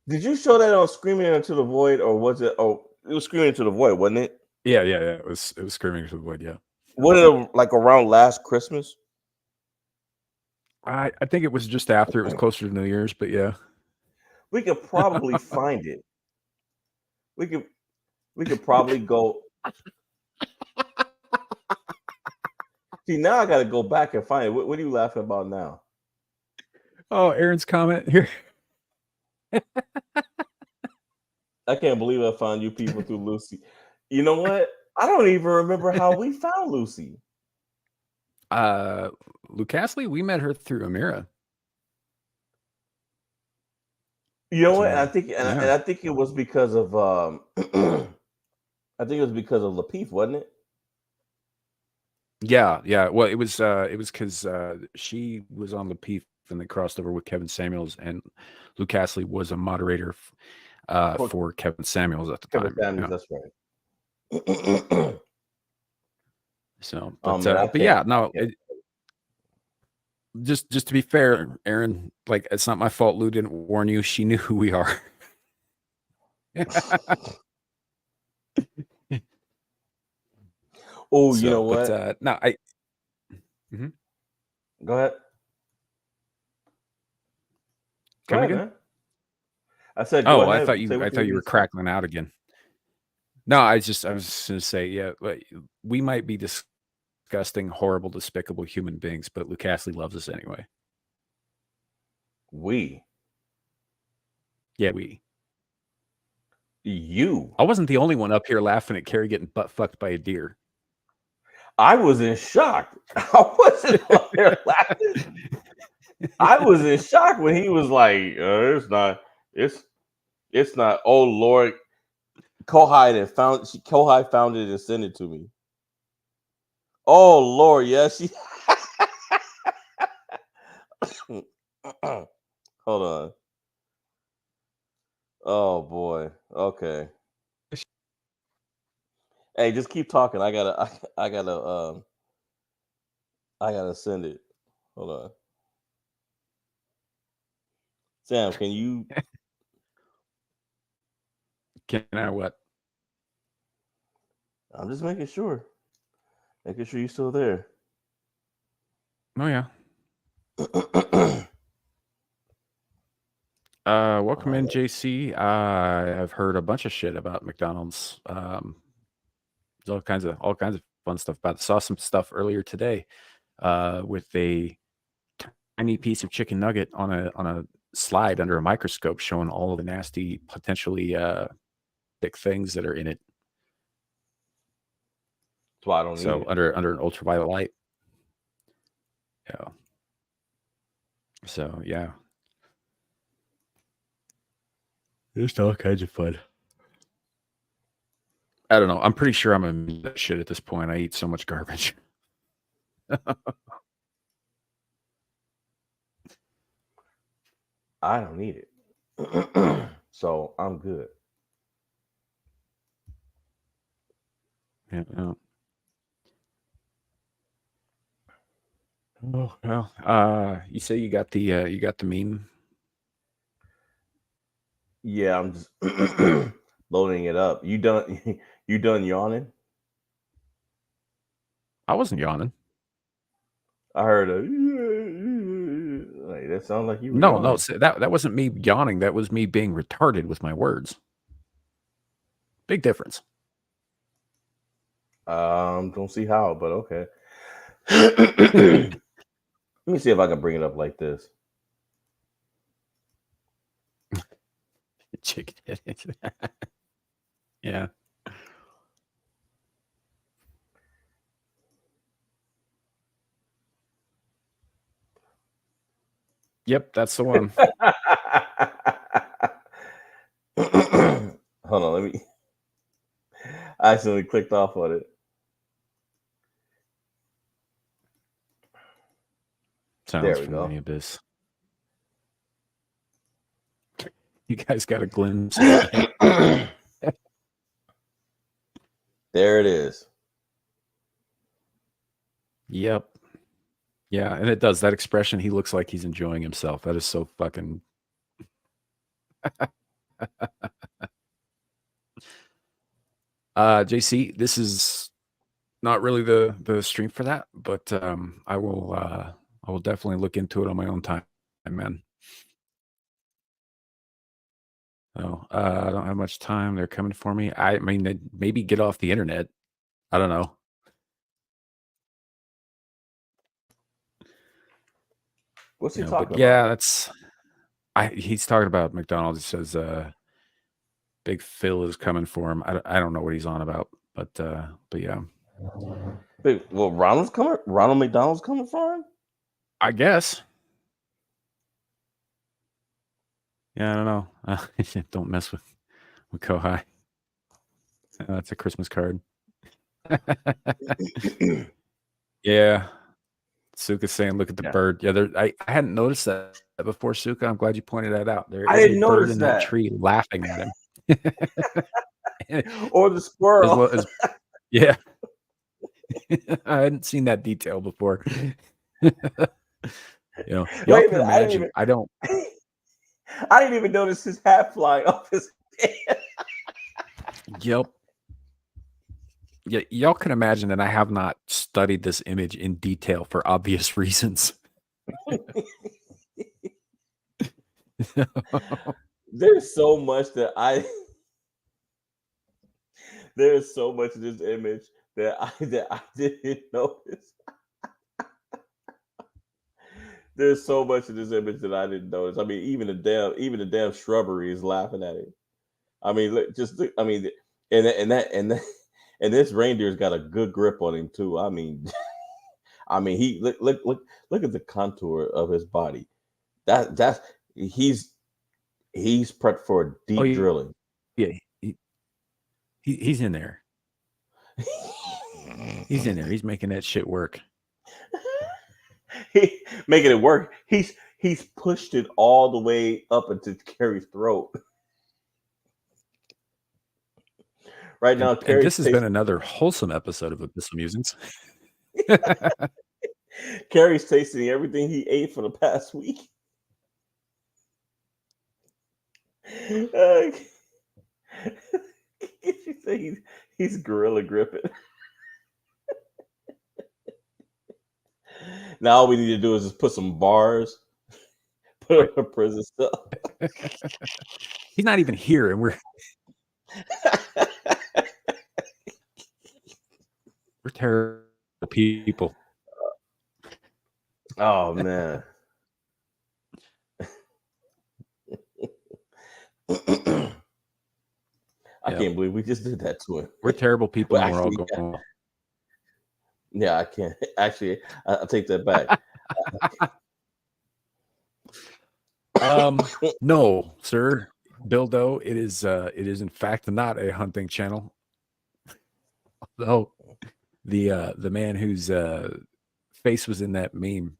S3: Did you show that on Screaming Into the Void, or was it? Oh, it was Screaming Into the Void, wasn't it?
S2: Yeah. It was screaming to the void. Yeah.
S3: Was it like around last Christmas?
S2: I think it was just after. It was closer to New Year's, but yeah.
S3: We could probably find it. We could probably go. See, now I got to go back and find it. What are you laughing about now?
S2: Oh, Aaron's comment here.
S3: I can't believe I found you people through Lucy. You know what? I don't even remember how we found Lucy.
S2: Luke Astley, we met her through Amira.
S3: You know what?
S2: So,
S3: And I think and
S2: yeah.
S3: I think it was because of I think it was because of Lapeef, wasn't it?
S2: Yeah. Well, it was because she was on the Peef and they crossed over with Kevin Samuels, and Luke Astley was a moderator for Kevin Samuels at the
S3: Kevin
S2: time.
S3: Samuels,
S2: Yeah.
S3: that's right.
S2: So,
S3: Man,
S2: but yeah, no. Just to be fair, Aaron, like it's not my fault. Lou didn't warn you. She knew who we are.
S3: Oh, you know what?
S2: But no,
S3: Go ahead.
S2: Come
S3: Go ahead,
S2: again?
S3: man. I said, go
S2: Oh, I
S3: ahead.
S2: thought
S3: Say what you
S2: you were
S3: need to say.
S2: crackling out again. No, I was just going to say, yeah, we might be disgusting, horrible, despicable human beings, but Luke Astley loves us anyway. Yeah,
S3: You.
S2: I wasn't the only one up here laughing at Carrie getting butt fucked by a deer.
S3: I was in shock. I wasn't up there laughing. I was in shock when he was like, it's not. Oh Lord, Kohai found it and sent it to me. Oh Lord, yes. Hold on. Oh boy. Okay. Hey, just keep talking. I gotta send it. Hold on. Sam, can you?
S2: Can I what?
S3: I'm just making sure. Making sure you're still there.
S2: Oh yeah. Welcome in, JC. I've heard a bunch of shit about McDonald's. There's all kinds of fun stuff about it. Saw some stuff earlier today, with a tiny piece of chicken nugget on a slide under a microscope, showing all the nasty, potentially thick things that are in it.
S3: That's why I don't
S2: So
S3: eat it.
S2: under an ultraviolet light. Yeah. So yeah. There's all kinds of fun. I don't know. I'm pretty sure I'm immune to that shit at this point. I eat so much garbage.
S3: I don't eat it. So I'm good.
S2: Yeah. No. Oh well. You say you got the meme.
S3: Yeah, I'm just loading it up. You done? You done yawning?
S2: I wasn't yawning.
S3: I heard a like that sounds like you were
S2: No,
S3: yawning.
S2: that wasn't me yawning. That was me being retarded with my words. Big difference.
S3: Don't see how, but okay. Let me see if I can bring it up like this.
S2: Chicken head. Yeah. Yep, that's the one.
S3: Hold on, let me. I accidentally clicked off on it.
S2: Sounds
S3: There we
S2: familiar,
S3: go.
S2: Abyss. You guys got a glimpse of it yet?
S3: There it is.
S2: Yep. Yeah, and it does that expression. He looks like he's enjoying himself. That is so fucking. JC, this is not really the stream for that, but I will definitely look into it on my own time, man. So I don't have much time. They're coming for me. I mean, maybe get off the internet. I don't know.
S3: What's he
S2: But
S3: talking
S2: yeah,
S3: about?
S2: he's talking about McDonald's. He says Big Phil is coming for him. I don't know what he's on about, but yeah,
S3: Wait, well, Ronald McDonald's coming for him?
S2: I guess. Yeah, I don't know. Don't mess with Kohai. That's a Christmas card. Yeah. Suka's saying, "Look at the
S3: Yeah.
S2: bird." Yeah, I hadn't noticed that before, Suka. I'm glad you pointed that out. There
S3: I
S2: is a
S3: didn't
S2: bird
S3: notice
S2: in that
S3: that.
S2: tree laughing at him.
S3: Or the
S2: As
S3: squirrel.
S2: well as, yeah. I hadn't seen that detail before. Y'all
S3: Wait a
S2: can
S3: minute,
S2: imagine. I don't.
S3: I didn't even notice his hat flying off his head.
S2: Yep. Yeah, y'all can imagine that I have not studied this image in detail for obvious reasons.
S3: There's so much that there's so much of this image that I didn't notice. There's so much of this image that I didn't notice. I mean, even the damn shrubbery is laughing at him. I mean, and this reindeer's got a good grip on him too. I mean, he look at the contour of his body. That's he's prepped for deep drilling.
S2: Yeah, he's in there. He's in there. He's making that shit work.
S3: He making it work. He's pushed it all the way up into Carrie's throat. Right now,
S2: And
S3: Carrie's
S2: this has been another wholesome episode of Abyssal Musings.
S3: Carrie's tasting everything he ate for the past week. She say he's gorilla gripping. Now all we need to do is just put some bars, put
S2: Right.
S3: up a prison cell.
S2: He's not even here, and we're terrible people.
S3: Oh man. I
S2: Yep.
S3: can't believe we just did that to him.
S2: We're terrible people,
S3: Well,
S2: and we're all
S3: actually,
S2: going.
S3: Yeah, I can't. Actually, I'll take that back.
S2: No, sir, Bildo. It is in fact not a hunting channel. Although the man whose face was in that meme,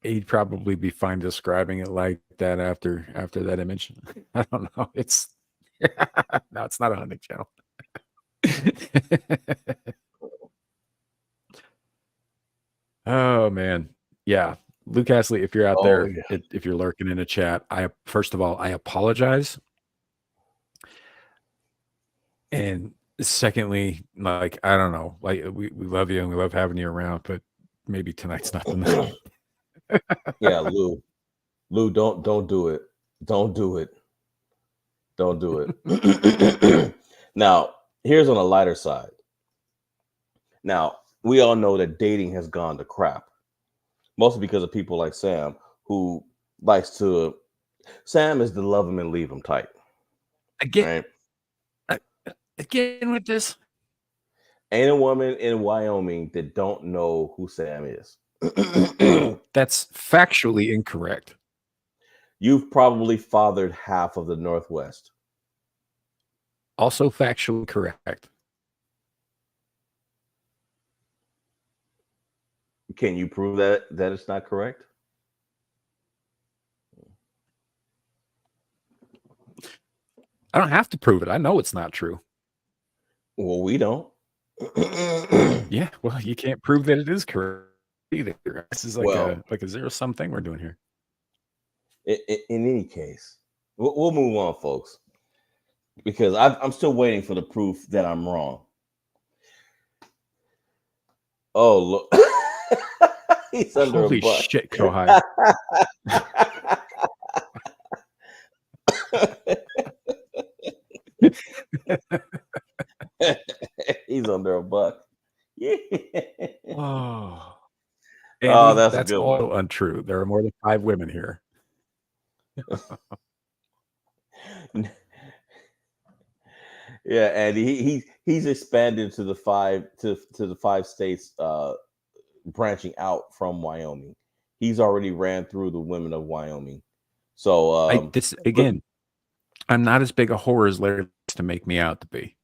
S2: he'd probably be fine describing it like that after that image. I don't know. It's no, it's not a hunting channel. Oh man, yeah, Luke Astley, if you're out there,
S3: Yeah.
S2: if you're lurking in a chat, first of all, I apologize, and secondly, like I don't know, like we love you and we love having you around, but maybe tonight's not the night.
S3: Yeah, Lou, don't do it. Don't do it. Don't do it. Now, here's on a lighter side. Now, we all know that dating has gone to crap, mostly because of people like Sam, who likes to. Sam is the love him and leave him type.
S2: Again,
S3: right?
S2: Again with this.
S3: Ain't a woman in Wyoming that don't know who Sam is.
S2: That's factually incorrect.
S3: You've probably fathered half of the Northwest.
S2: Also factually correct.
S3: Can you prove that it's not correct?
S2: I don't have to prove it. I know it's not true.
S3: Well, we don't.
S2: Yeah, well, you can't prove that it is correct either. This is like a zero-sum thing we're doing here.
S3: In any case, we'll move on, folks, because I'm still waiting for the proof that I'm wrong. Oh, look. He's under
S2: Holy
S3: a bus.
S2: shit, Kohai.
S3: He's under a buck. Yeah.
S2: Oh,
S3: Andy,
S2: that's
S3: a good
S2: all
S3: one.
S2: Untrue. There are more than 5 women here.
S3: Yeah, Andy, he's expanded to the 5 to the 5 states branching out from Wyoming. He's already ran through the women of Wyoming. So
S2: I'm not as big a whore as Larry likes to make me out to be.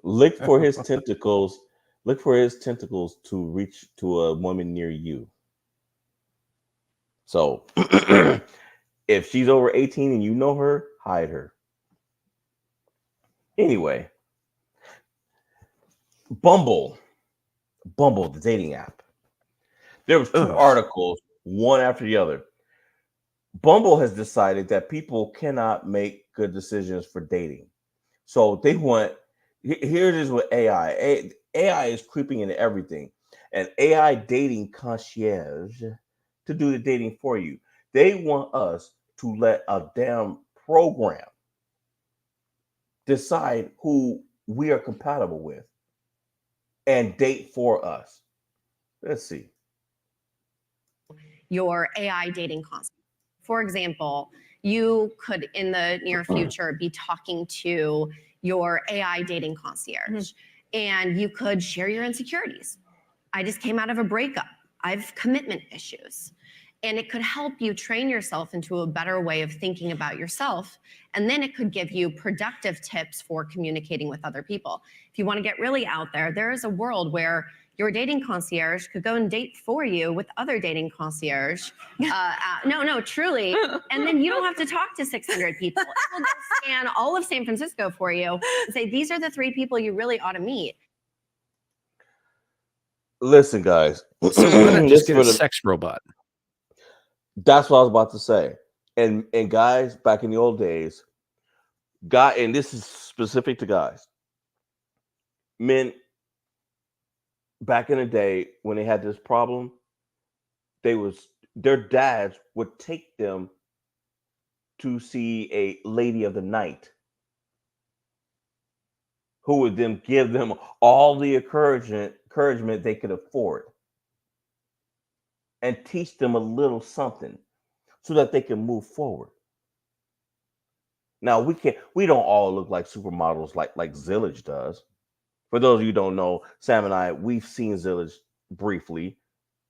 S3: Look for his tentacles. Look for his tentacles to reach to a woman near you. So if she's over 18 and you know her, hide her. Anyway, Bumble, the dating app. There was 2 articles, one after the other. Bumble has decided that people cannot make good decisions for dating. So they want, here it is with AI. AI is creeping into everything. An AI dating concierge to do the dating for you. They want us to let a damn program decide who we are compatible with and date for us. Let's see.
S5: Your AI dating concierge. For example, you could in the near future be talking to your AI dating concierge and you could share your insecurities. I just came out of a breakup. I have commitment issues. And it could help you train yourself into a better way of thinking about yourself. And then it could give you productive tips for communicating with other people. If you want to get really out there, there is a world where Your dating concierge could go and date for you with other dating concierge. No, truly. And then you don't have to talk to 600 people. It will go scan all of San Francisco for you and say, these are the 3 people you really ought to meet.
S3: Listen, guys.
S2: So we're gonna just get a
S3: for the-
S2: sex robot.
S3: That's what I was about to say. And guys, back in the old days, and this is specific to guys, men back in the day when they had this problem, their dads would take them to see a lady of the night who would then give them all the encouragement they could afford and teach them a little something so that they can move forward. Now we don't all look like supermodels like Zillage does. For those of you who don't know, Sam and I, we've seen Zillage briefly.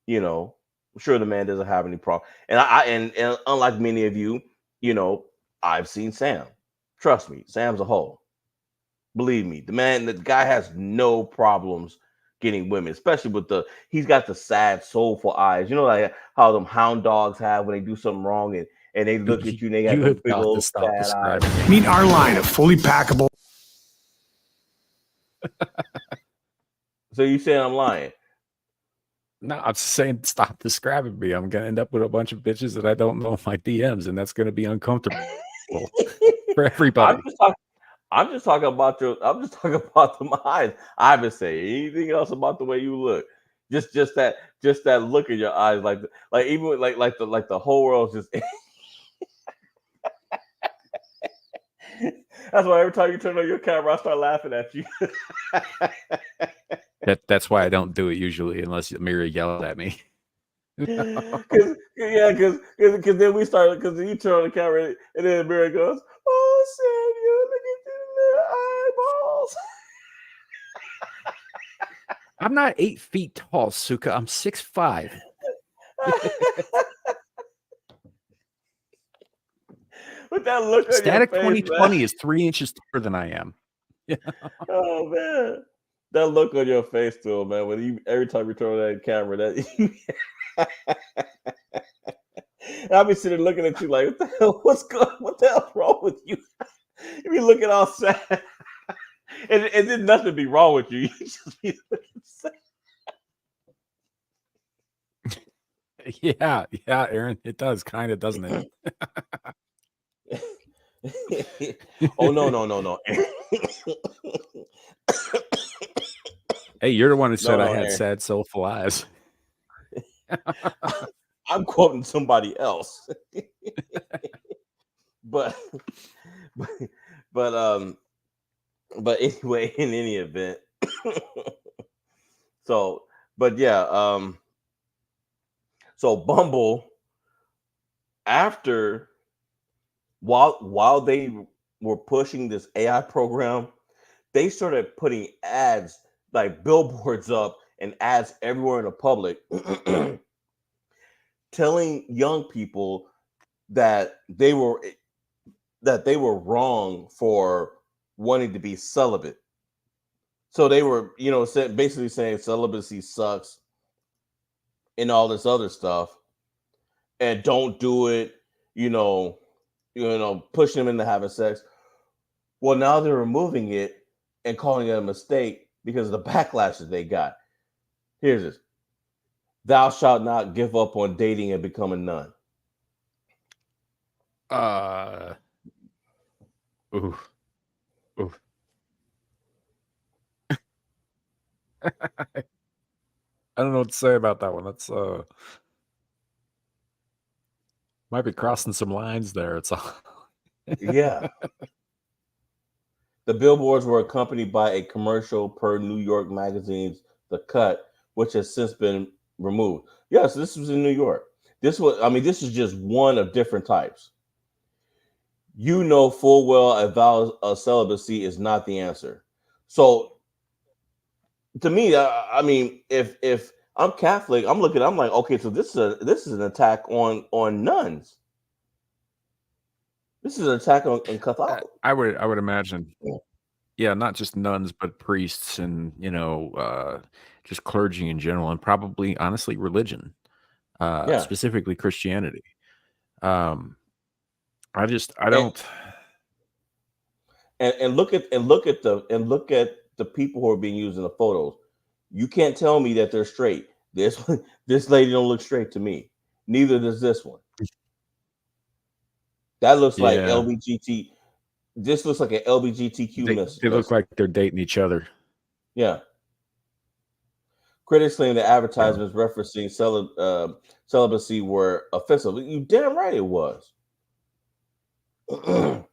S3: You know, I'm sure the man doesn't have any problem. And and unlike many of you, you know, I've seen Sam. Trust me, Sam's a hoe. Believe me, the guy has no problems getting women, especially he's got the sad, soulful eyes. You know, like how them hound dogs have when they do something wrong and they look at you and they got those big old sad eyes.
S6: Meet our line of fully packable.
S3: So you saying I'm lying?
S2: No, I'm just saying stop describing me. I'm gonna end up with a bunch of bitches that I don't know my DMs, and that's gonna be uncomfortable for everybody.
S3: I'm just talking about the eyes. I haven't said anything else about the way you look. Just that look in your eyes, like even like the whole world's just. That's why every time you turn on your camera, I start laughing at you.
S2: That's why I don't do it usually, unless Amira yells at me.
S3: Because then we start, because you turn on the camera and then Amira goes, "Oh, Samuel, look at the little eyeballs."
S2: I'm not 8 feet tall, Suka. I'm 6'5".
S3: With that look on
S2: Static
S3: your face,
S2: 2020
S3: man.
S2: is 3 inches taller than I am.
S3: Oh man, that look on your face, though, man. When every time you turn on that camera, I'll be sitting looking at you like, what the hell? What the hell's wrong with you? You be looking all sad, and then nothing be wrong with you. You just be looking sad.
S2: Yeah, Aaron, it does kind of, doesn't it?
S3: Oh no.
S2: Hey, you're the one who said
S3: No,
S2: I had
S3: Aaron.
S2: sad, soulful eyes.
S3: I'm quoting somebody else. but anyway, in any event. So Bumble, after while they were pushing this AI program, they started putting ads, like billboards up and ads everywhere in the public telling young people that they were wrong for wanting to be celibate. So they were, basically saying celibacy sucks and all this other stuff, and don't do it, pushing them into having sex. Well, now they're removing it and calling it a mistake because of the backlash that they got. Here's this: "Thou shalt not give up on dating and become a nun."
S2: Oof. I don't know what to say about that one. That's might be crossing some lines there. It's all.
S3: Yeah. The billboards were accompanied by a commercial per New York Magazine's The Cut, which has since been removed. Yes, this was in New York. This is just one of different types. You know full well a vow of celibacy is not the answer. So to me, if I'm Catholic, I'm like, okay, so this is an attack on nuns. This is an attack on Catholic.
S2: I would imagine. Yeah, not just nuns, but priests and, just clergy in general, and probably, honestly, religion,
S3: Yeah,
S2: specifically Christianity. Um, I
S3: and
S2: don't.
S3: look at the people who are being used in the photos. You can't tell me that they're straight. This lady don't look straight to me. Neither does this one. That looks like
S2: Yeah,
S3: LBGT. This looks like an LBGTQ
S2: they look
S3: message.
S2: like they're dating each other.
S3: Yeah. Critics claim the
S2: Yeah.
S3: advertisements referencing celibacy were offensive. You damn right it was. The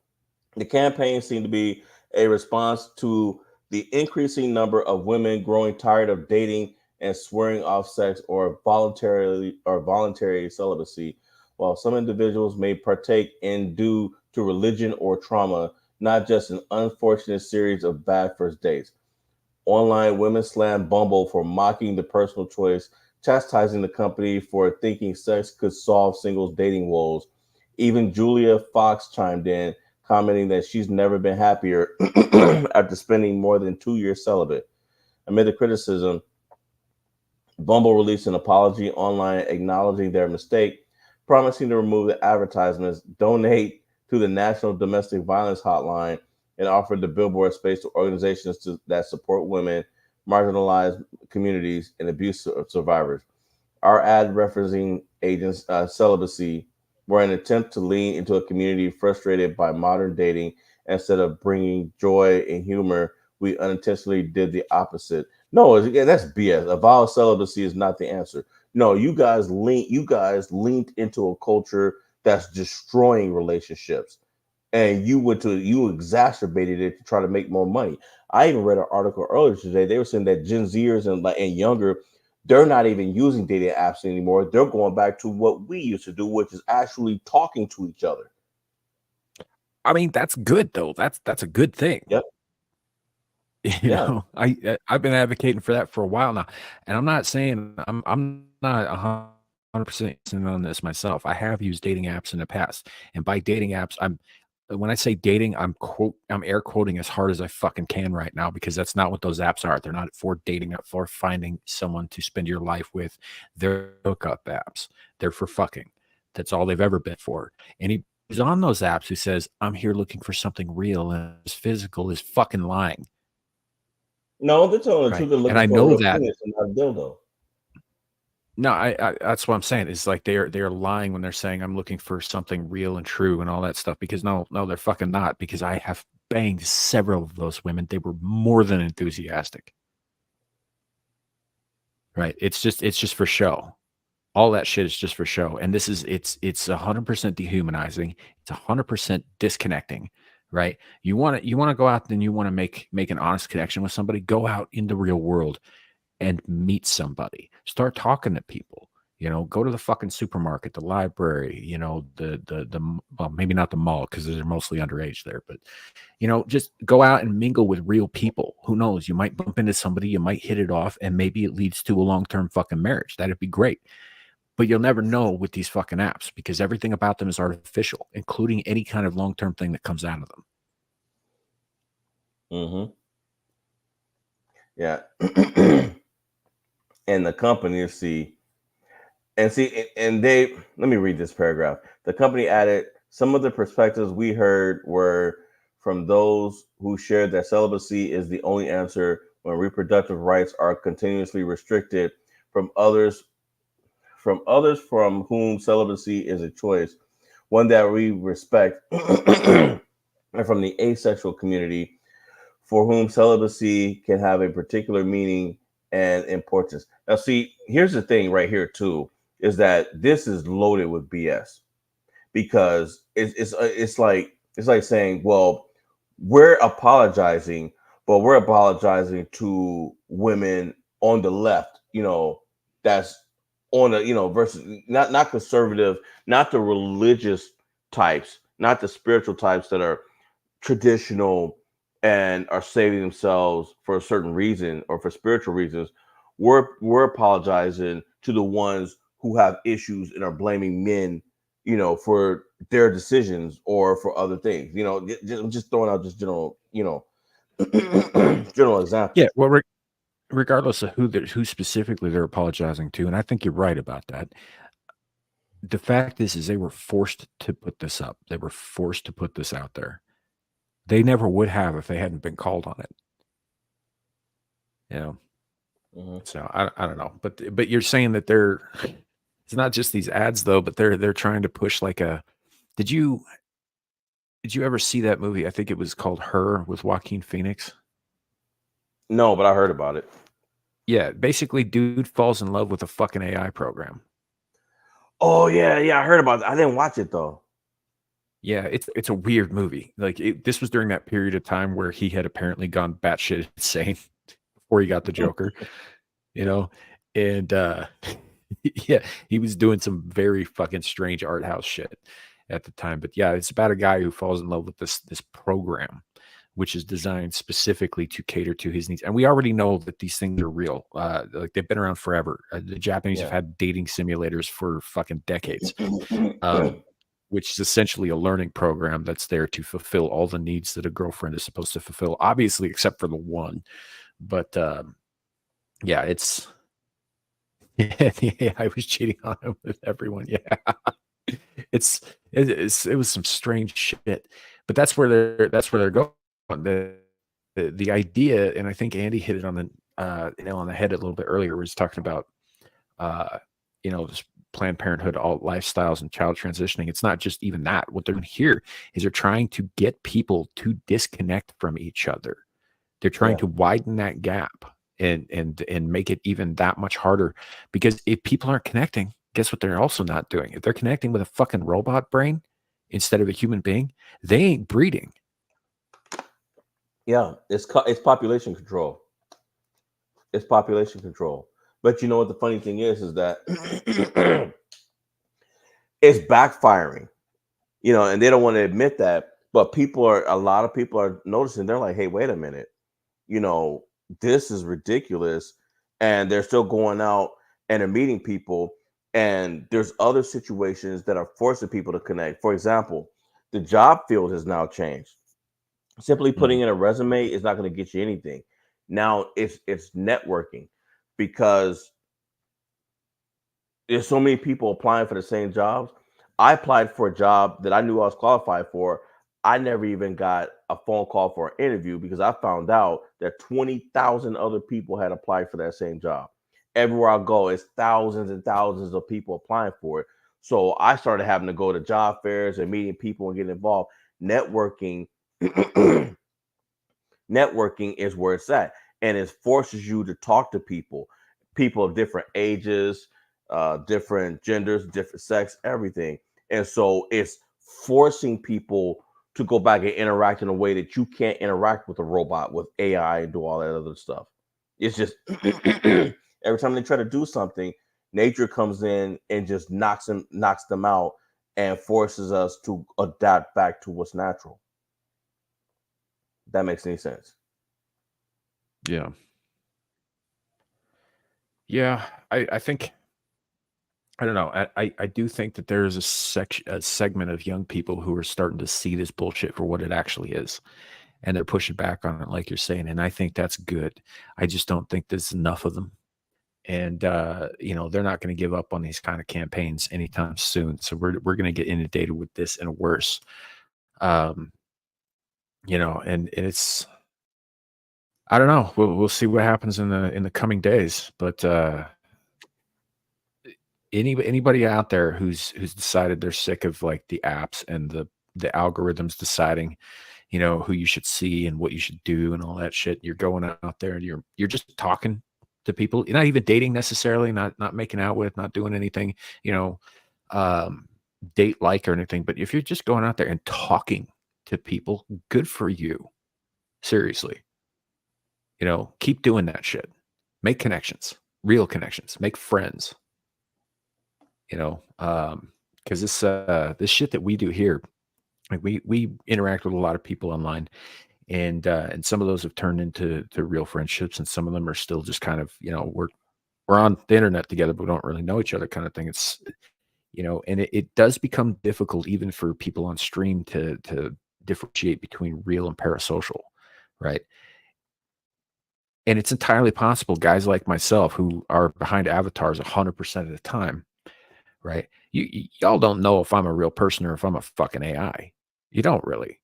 S3: campaign seemed to be a response to the increasing number of women growing tired of dating and swearing off sex or voluntary celibacy, while some individuals may partake in due to religion or trauma, not just an unfortunate series of bad first dates. Online women slammed Bumble for mocking the personal choice, chastising the company for thinking sex could solve singles dating woes. Even Julia Fox chimed in, commenting that she's never been happier after spending more than 2 years celibate. Amid the criticism, Bumble released an apology online acknowledging their mistake, promising to remove the advertisements, donate to the National Domestic Violence Hotline, and offered the billboard space to organizations that support women, marginalized communities, and abuse survivors. Our ad referencing agents' celibacy were an attempt to lean into a community frustrated by modern dating. Instead of bringing joy and humor, we unintentionally did the opposite. No, again, that's BS. A vow of celibacy is not the answer. No, you guys linked into a culture that's destroying relationships, and you exacerbated it to try to make more money. I even read an article earlier today. They were saying that Gen Zers and younger, they're not even using dating apps anymore. They're going back to what we used to do, which is actually talking to each other.
S2: I mean, that's good though. That's a good thing.
S3: Yep. Yeah.
S2: I've been advocating for that for a while now, and I'm not saying I'm not 100% on this myself. I have used dating apps in the past, and by dating apps, when I say dating, I'm air quoting as hard as I fucking can right now because that's not what those apps are. They're not for dating, not for finding someone to spend your life with. They're hookup apps. They're for fucking. That's all they've ever been for. Any who's on those apps who says I'm here looking for something real and it's physical is fucking lying.
S3: No, they're telling the
S2: Right.
S3: truth. They're
S2: And
S3: looking
S2: I
S3: for a
S2: know
S3: real
S2: that.
S3: penis and not a dildo.
S2: No, I that's what I'm saying. It's like they're lying when they're saying I'm looking for something real and true and all that stuff because no, they're fucking not because I have banged several of those women. They were more than enthusiastic. Right. It's just for show. All that shit is just for show. And this is it's 100% dehumanizing. It's 100% disconnecting. Right. You want to go out and you want to make an honest connection with somebody, go out in the real world and meet somebody. Start talking to people. Go to the fucking supermarket, the library, well, maybe not the mall because they're mostly underage there, but just go out and mingle with real people. Who knows? You might bump into somebody, you might hit it off, and maybe it leads to a long-term fucking marriage. That'd be great. But you'll never know with these fucking apps because everything about them is artificial, including any kind of long-term thing that comes out of them.
S3: Mm-hmm. Yeah. And the company and they let me read this paragraph. The company added, some of the perspectives we heard were from those who shared that celibacy is the only answer when reproductive rights are continuously restricted, from whom celibacy is a choice, one that we respect, and from the asexual community for whom celibacy can have a particular meaning and importance. Now, see, here's the thing right here too, is that this is loaded with BS because it's like saying, well, we're apologizing, but we're apologizing to women on the left, that's on the, versus not conservative, not the religious types, not the spiritual types that are traditional and are saving themselves for a certain reason or for spiritual reasons. We're apologizing to the ones who have issues and are blaming men, for their decisions or for other things. I'm just throwing out just general, general example.
S2: Yeah, well, regardless of who specifically they're apologizing to, and I think you're right about that. The fact is they were forced to put this up. They were forced to put this out there. They never would have if they hadn't been called on it. You know,
S3: Mhm.
S2: so I don't know, but you're saying that they're it's not just these ads though, but they're trying to push like a. Did you ever see that movie? I think it was called Her with Joaquin Phoenix.
S3: No, but I heard about it.
S2: Yeah, basically, dude falls in love with a fucking AI program.
S3: Oh yeah, I heard about that. I didn't watch it though.
S2: Yeah, it's a weird movie. Like this was during that period of time where he had apparently gone batshit insane before he got the Joker, you know, and yeah, he was doing some very fucking strange art house shit at the time. But yeah, it's about a guy who falls in love with this program, which is designed specifically to cater to his needs. And we already know that these things are real. Like they've been around forever. The Japanese have
S3: Yeah.
S2: had dating simulators for fucking decades. Which is essentially a learning program that's there to fulfill all the needs that a girlfriend is supposed to fulfill, obviously, except for the one. But yeah, it's I was cheating on him with everyone. Yeah, it was some strange shit. But that's where they're going. The idea, and I think Andy hit it on the nail on the head a little bit earlier. Was talking about this Planned Parenthood, all lifestyles and child transitioning. It's not just even that. What they're doing here is they're trying to get people to disconnect from each other. They're trying to widen that gap and make it even that much harder. Because if people aren't connecting, guess what they're also not doing? If they're connecting with a fucking robot brain instead of a human being, they ain't breeding.
S3: Yeah, it's population control. It's population control. But you know what the funny thing is that it's backfiring. And they don't want to admit that, but a lot of people are noticing. They're like, hey, wait a minute. This is ridiculous. And they're still going out and they're meeting people. And there's other situations that are forcing people to connect. For example, the job field has now changed. Simply putting in a resume is not going to get you anything. Now it's networking, because there's so many people applying for the same jobs. I applied for a job that I knew I was qualified for. I never even got a phone call for an interview because I found out that 20,000 other people had applied for that same job. Everywhere I go, it's thousands and thousands of people applying for it. So I started having to go to job fairs and meeting people and getting involved. Networking is where it's at, and it forces you to talk to people of different ages, different genders, different sex, everything. And so it's forcing people to go back and interact in a way that you can't interact with a robot, with AI, and do all that other stuff. It's just every time they try to do something, nature comes in and just knocks them out and forces us to adapt back to what's natural. If that makes any sense.
S2: Yeah. Yeah, I think I don't know. I do think that there is a segment of young people who are starting to see this bullshit for what it actually is, and they're pushing back on it, like you're saying. And I think that's good. I just don't think there's enough of them, and they're not going to give up on these kind of campaigns anytime soon. So we're going to get inundated with this and worse. And it's I don't know. We'll see what happens in the coming days, but. Anybody out there who's decided they're sick of like the apps and the algorithms deciding, who you should see and what you should do and all that shit. You're going out there and you're just talking to people. You're not even dating necessarily, not making out with, not doing anything, date like or anything. But if you're just going out there and talking to people, good for you. Seriously. Keep doing that shit. Make connections, real connections, make friends. Because this shit that we do here, like we interact with a lot of people online, and some of those have turned into real friendships, and some of them are still just kind of we're on the internet together, but we don't really know each other, kind of thing. It's and it does become difficult even for people on stream to differentiate between real and parasocial, right? And it's entirely possible guys like myself who are behind avatars 100% of the time, right? Y'all don't know if I'm a real person or if I'm a fucking AI. You don't really.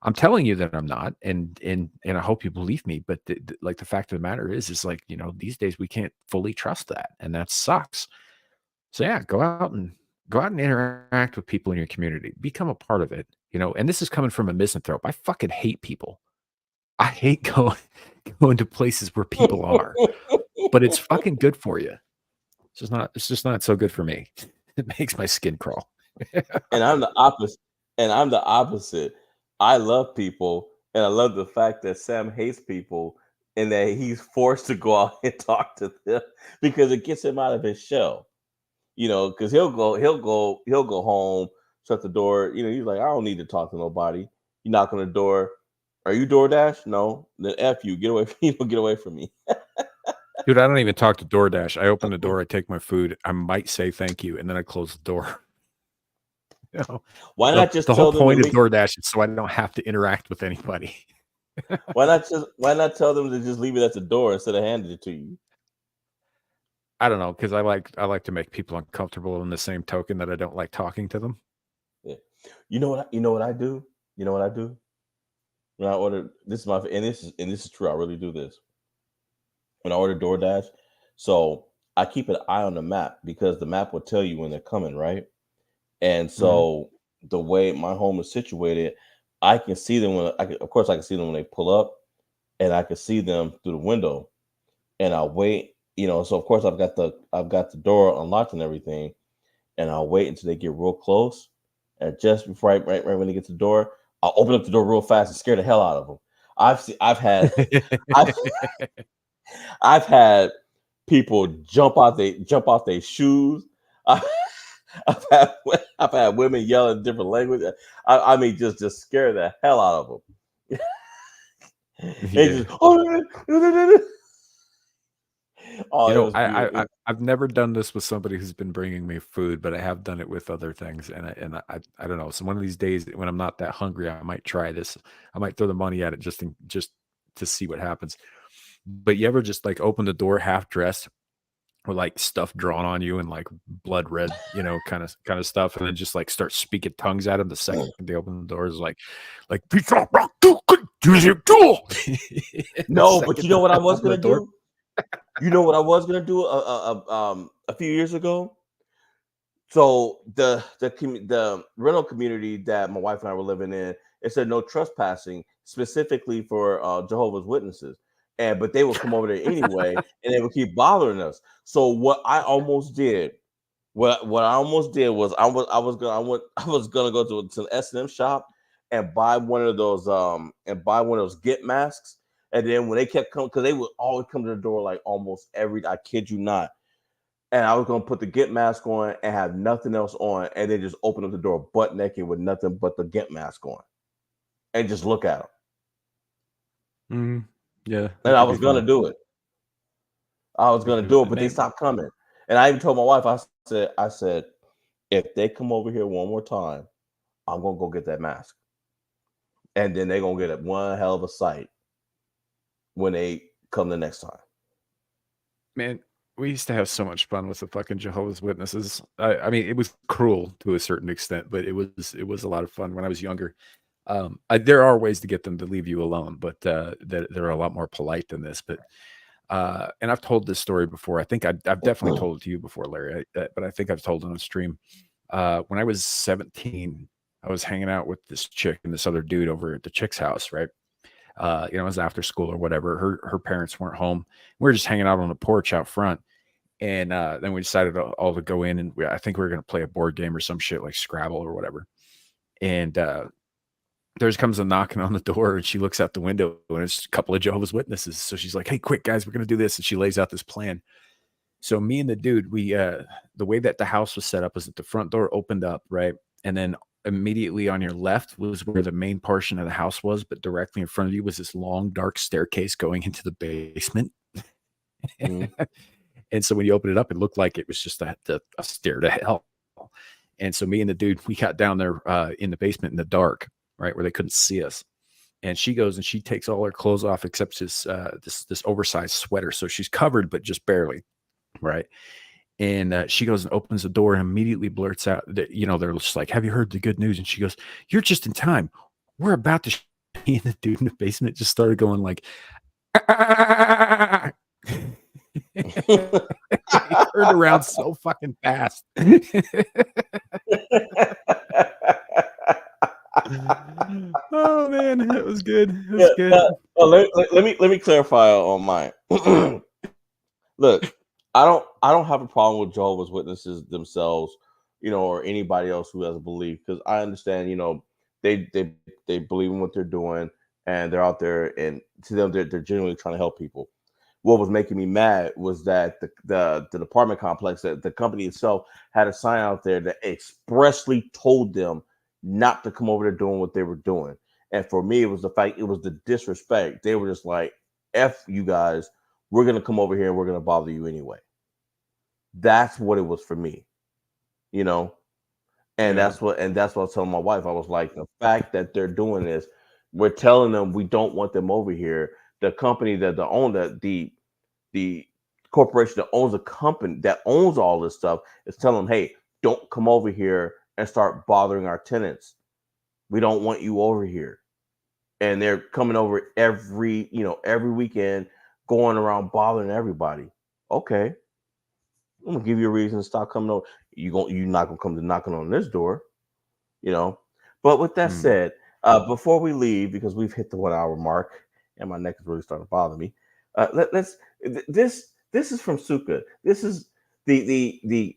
S2: I'm telling you that I'm not, and I hope you believe me. But like the fact of the matter is like these days we can't fully trust that, and that sucks. So yeah, go out and interact with people in your community, become a part of it. And this is coming from a misanthrope. I fucking hate people. I hate going to places where people are, but it's fucking good for you. It's just not so good for me. It makes my skin crawl.
S3: And I'm the opposite. I love people, and I love the fact that Sam hates people, and that he's forced to go out and talk to them because it gets him out of his shell. Because he'll go home, shut the door. He's like, I don't need to talk to nobody. You knock on the door. Are you DoorDash? No. Then F you. Get away from get away from me.
S2: Dude, I don't even talk to DoorDash. I open the door, I take my food, I might say thank you, and then I close the door.
S3: Why not just
S2: the
S3: tell
S2: whole
S3: them
S2: point
S3: to
S2: of DoorDash is so I don't have to interact with anybody.
S3: Why not tell them to just leave it at the door instead of handing it to you?
S2: I don't know, because I like to make people uncomfortable in the same token that I don't like talking to them.
S3: Yeah. You know what I do? You know what I do? When I order, this is true. I really do this. When I order DoorDash, so I keep an eye on the map because the map will tell you when they're coming, right? And so the way my home is situated, I can see them of course I can see them when they pull up, and I can see them through the window. And I'll wait, so of course I've got the door unlocked and everything, and I'll wait until they get real close. And just before right when they get to the door, I'll open up the door real fast and scare the hell out of them. I've had I've had people jump off their shoes. I've had women yell in different language. I mean, just scare the hell out of them. They just
S2: I've never done this with somebody who's been bringing me food, but I have done it with other things, and I don't know. So one of these days when I'm not that hungry, I might try this. I might throw the money at it just to see what happens. But you ever just like open the door half dressed with like stuff drawn on you and like blood red, kind of stuff, and then just like start speaking tongues at them the second they open the doors, like
S3: no, but you know what I was gonna do? You know what I was gonna do a few years ago? So the rental community that my wife and I were living in, it said no trespassing, specifically for Jehovah's Witnesses. But they would come over there anyway, and they would keep bothering us. So what I almost did was I was gonna go to an S&M shop and buy one of those Get masks. And then when they kept coming, because they would always come to the door like almost I kid you not. And I was gonna put the Get mask on and have nothing else on, and then just open up the door butt naked with nothing but the Get mask on, and just look at them.
S2: Yeah,
S3: and I was gonna do it. But they stopped coming. And I even told my wife, I said, if they come over here one more time, I'm gonna go get that mask, and then they're gonna get it one hell of a sight when they come the next time.
S2: Man, we used to have so much fun with the fucking Jehovah's Witnesses. I mean, it was cruel to a certain extent, but it was a lot of fun when I was younger. There are ways to get them to leave you alone, but they're a lot more polite than this. But and I've told this story before. I think I've definitely told it to you before, Larry. But I think I've told it on stream. When I was 17, I was hanging out with this chick and this other dude over at the chick's house, right? It was after school or whatever. Her parents weren't home. We were just hanging out on the porch out front. And then we decided all to go in, and I think we were going to play a board game or some shit like Scrabble or whatever. And there comes a knocking on the door, and she looks out the window, and it's a couple of Jehovah's Witnesses. So she's like, "Hey, quick, guys, we're going to do this." And she lays out this plan. So me and the dude, we the way that the house was set up was that the front door opened up, right? And then immediately on your left was where the main portion of the house was, but directly in front of you was this long, dark staircase going into the basement. And so when you open it up, it looked like it was just a stair to hell. And so me and the dude, we got down there in the basement in the dark, right, where they couldn't see us. And she goes and she takes all her clothes off except this oversized sweater. So she's covered, but just barely. Right. And she goes and opens the door and immediately blurts out that, they're just like, have you heard the good news? And she goes, you're just in time. We're about to. And the dude in the basement just started going like, he turned around so fucking fast. Oh man, that was good. It was good.
S3: Let me clarify on mine. Look, I don't have a problem with Jehovah's Witnesses themselves, or anybody else who has a belief, because I understand, they believe in what they're doing and they're out there, and to them they're genuinely trying to help people. What was making me mad was that the apartment complex, that the company itself had a sign out there that expressly told them not to come over there doing what they were doing. And for me, it was the disrespect. They were just like, F you guys, we're going to come over here and we're going to bother you anyway. That's what it was for me, And that's what I was telling my wife. I was like, the fact that they're doing this, we're telling them we don't want them over here. The company that the corporation that owns the company that owns all this stuff is telling them, hey, don't come over here and start bothering our tenants. We don't want you over here. And they're coming over every weekend, going around bothering everybody. Okay, I'm gonna give you a reason to stop coming over. You're not gonna come to knocking on this door, But with that said, before we leave, because we've hit the 1 hour mark and my neck is really starting to bother me, this is from Suka. This is the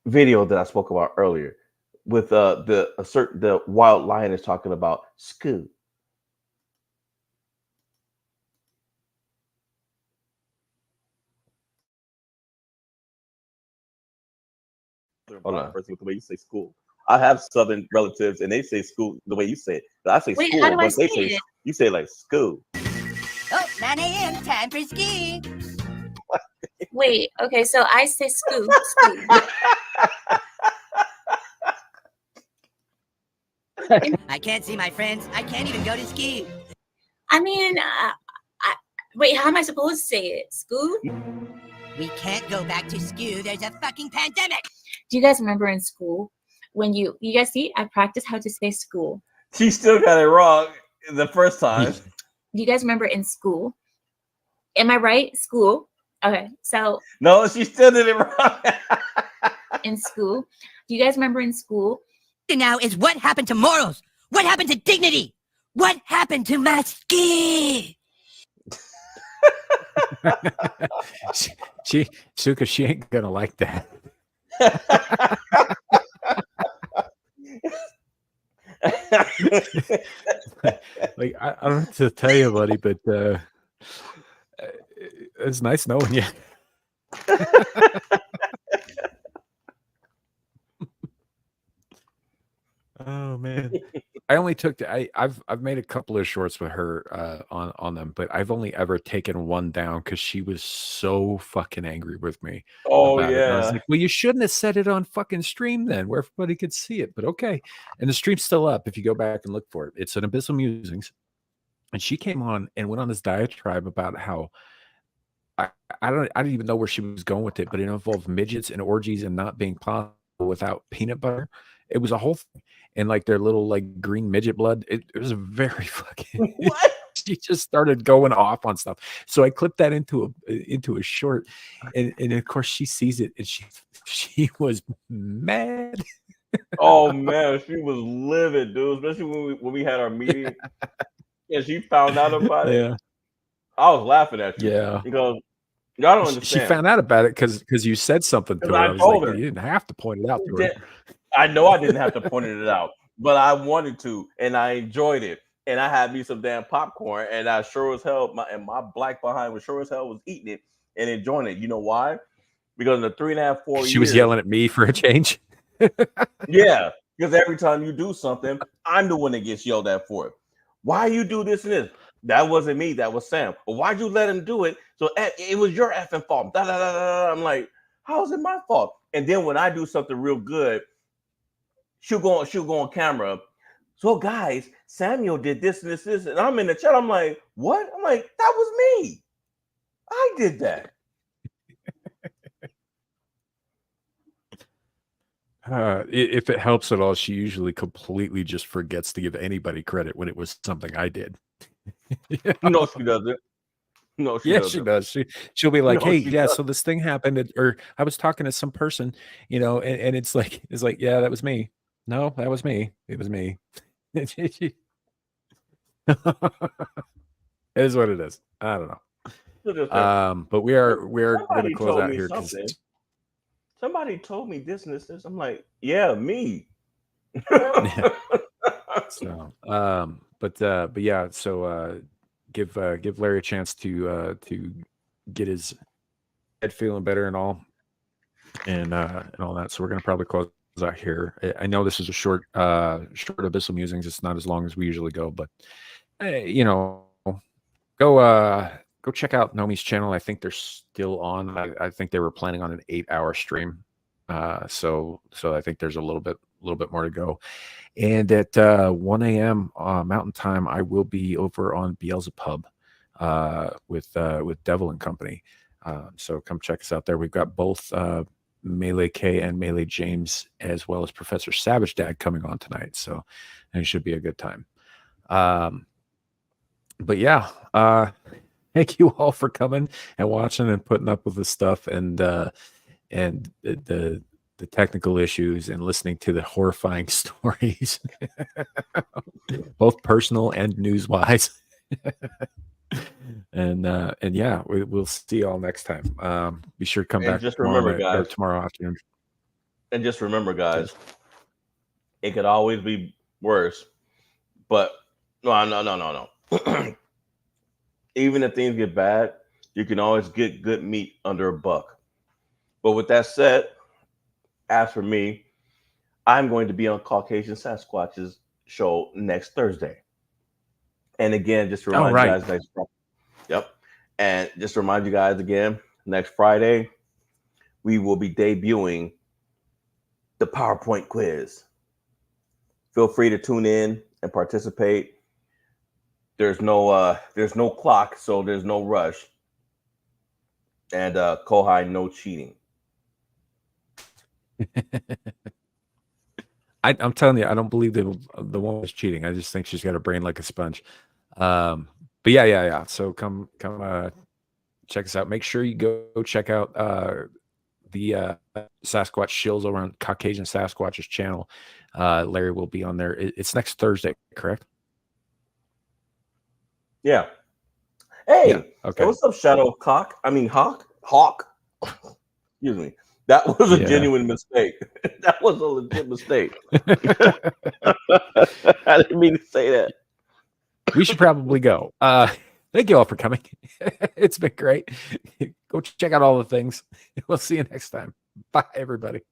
S3: video that I spoke about earlier with the wild lion is talking about Scoo. Hold on. First, with the way you say school. I have Southern relatives, and they say school the way you say it. I say
S7: Wait,
S3: school,
S7: how do I
S3: but they
S7: say
S3: say
S7: it?
S3: you say like school.
S7: Oh, 9 a.m. Time for ski. Wait, okay, so I say school. I can't see my friends. I can't even go to ski. I mean, wait, how am I supposed to say it? School? We can't go back to school. There's a fucking pandemic. Do you guys remember in school when you guys see? I practiced how to say school.
S3: She still got it wrong the first time.
S7: Do you guys remember in school? Am I right? School. Okay, so
S3: no, she still did it wrong.
S7: In school, do you guys remember in school? Now is what happened to morals? What happened to dignity? What happened to my skin?
S2: Suka, she ain't gonna like that. Like I don't have to tell you, buddy, but it's nice knowing you. Oh man, I only took I've made a couple of shorts with her on them, but I've only ever taken one down because she was so fucking angry with me.
S3: Oh
S2: about it. And I was
S3: yeah.
S2: like, well, you shouldn't have set it on fucking stream then, where everybody could see it. But okay, and the stream's still up if you go back and look for it. It's an Abyssal Musings, and she came on and went on this diatribe about how I don't even know where she was going with it, but it involved midgets and orgies and not being possible without peanut butter. It was a whole thing. And like their little like green midget blood. It was a very fucking
S3: What?
S2: She just started going off on stuff. So I clipped that into a short, and of course she sees it and she was mad.
S3: Oh man, she was livid, dude. Especially when we had our meeting and she found out about it.
S2: Yeah.
S3: I was laughing at you.
S2: Yeah.
S3: Because y'all don't
S2: She
S3: understand.
S2: found out about it because you said something to her.
S3: I
S2: I was
S3: told
S2: like,
S3: her.
S2: you didn't have to point it out to her.
S3: I know I didn't have to point it out, but I wanted to, and I enjoyed it. And I had me some damn popcorn, and I sure as hell, my black behind was sure as hell was eating it and enjoying it. You know why? Because in the 3.5, 4 years,
S2: She was yelling at me for a change.
S3: Yeah, because every time you do something, I'm the one that gets yelled at for it. Why you do this and this? That wasn't me. That was Sam. But why'd you let him do it? So it was your effing fault. Da, da, da, da. I'm like, how is it my fault? And then when I do something real good, she'll go on camera. so guys, Samuel did this and this, and I'm in the chat. I'm like, what? I'm like, that was me. I did that.
S2: If it helps at all, she usually completely just forgets to give anybody credit when it was something I did.
S3: No, she doesn't. No, she doesn't.
S2: She does. She'll be like,
S3: No,
S2: "Hey,
S3: she
S2: yeah,
S3: doesn't.
S2: so this thing happened, or I was talking to some person, and it's like, yeah, that was me. No, that was me. It was me. It is what it is. I don't know. But we're going to
S3: Somebody
S2: close
S3: told
S2: out
S3: me
S2: here
S3: something. Somebody told me this and this. I'm like, yeah, me.
S2: So, but yeah. So, give Larry a chance to get his head feeling better and all, and all that. So we're gonna probably close out here. I know this is a short Abyssal Musings. It's not as long as we usually go, but go check out Nomi's channel. I think they're still on. I think they were planning on an 8-hour stream. So I think there's a little bit more to go. And at 1 a.m. Mountain Time, I will be over on Beelzebub with Devil and Company. So come check us out there. We've got both Melee K and Melee James, as well as Professor Savage Dad coming on tonight. So it should be a good time. But yeah, thank you all for coming and watching and putting up with this stuff and the technical issues and listening to the horrifying stories, both personal and news wise. and yeah, we'll see you all next time. Be sure to come back
S3: just
S2: tomorrow
S3: remember,
S2: night, or
S3: guys,
S2: tomorrow afternoon.
S3: And just remember, guys, it could always be worse. But no. Even if things get bad, you can always get good meat under a buck. But with that said, as for me, I'm going to be on Caucasian Sasquatch's show next Thursday. And again, just to remind you guys, and just to remind you guys again, next Friday, we will be debuting the PowerPoint quiz. Feel free to tune in and participate. There's no clock, so there's no rush. And Kohai, no cheating.
S2: I'm telling you, I don't believe the woman was cheating. I just think she's got a brain like a sponge. But yeah. So come check us out. Make sure you go check out the Sasquatch shills over on Caucasian Sasquatch's channel. Larry will be on there. It's next Thursday, correct?
S3: Yeah. Hey,
S2: yeah. Okay.
S3: What's up, Shadow Hawk? Excuse me. That was a genuine mistake. That was a legit mistake. I didn't mean to say that.
S2: We should probably go. Thank you all for coming. It's been great. Go check out all the things. We'll see you next time. Bye, everybody.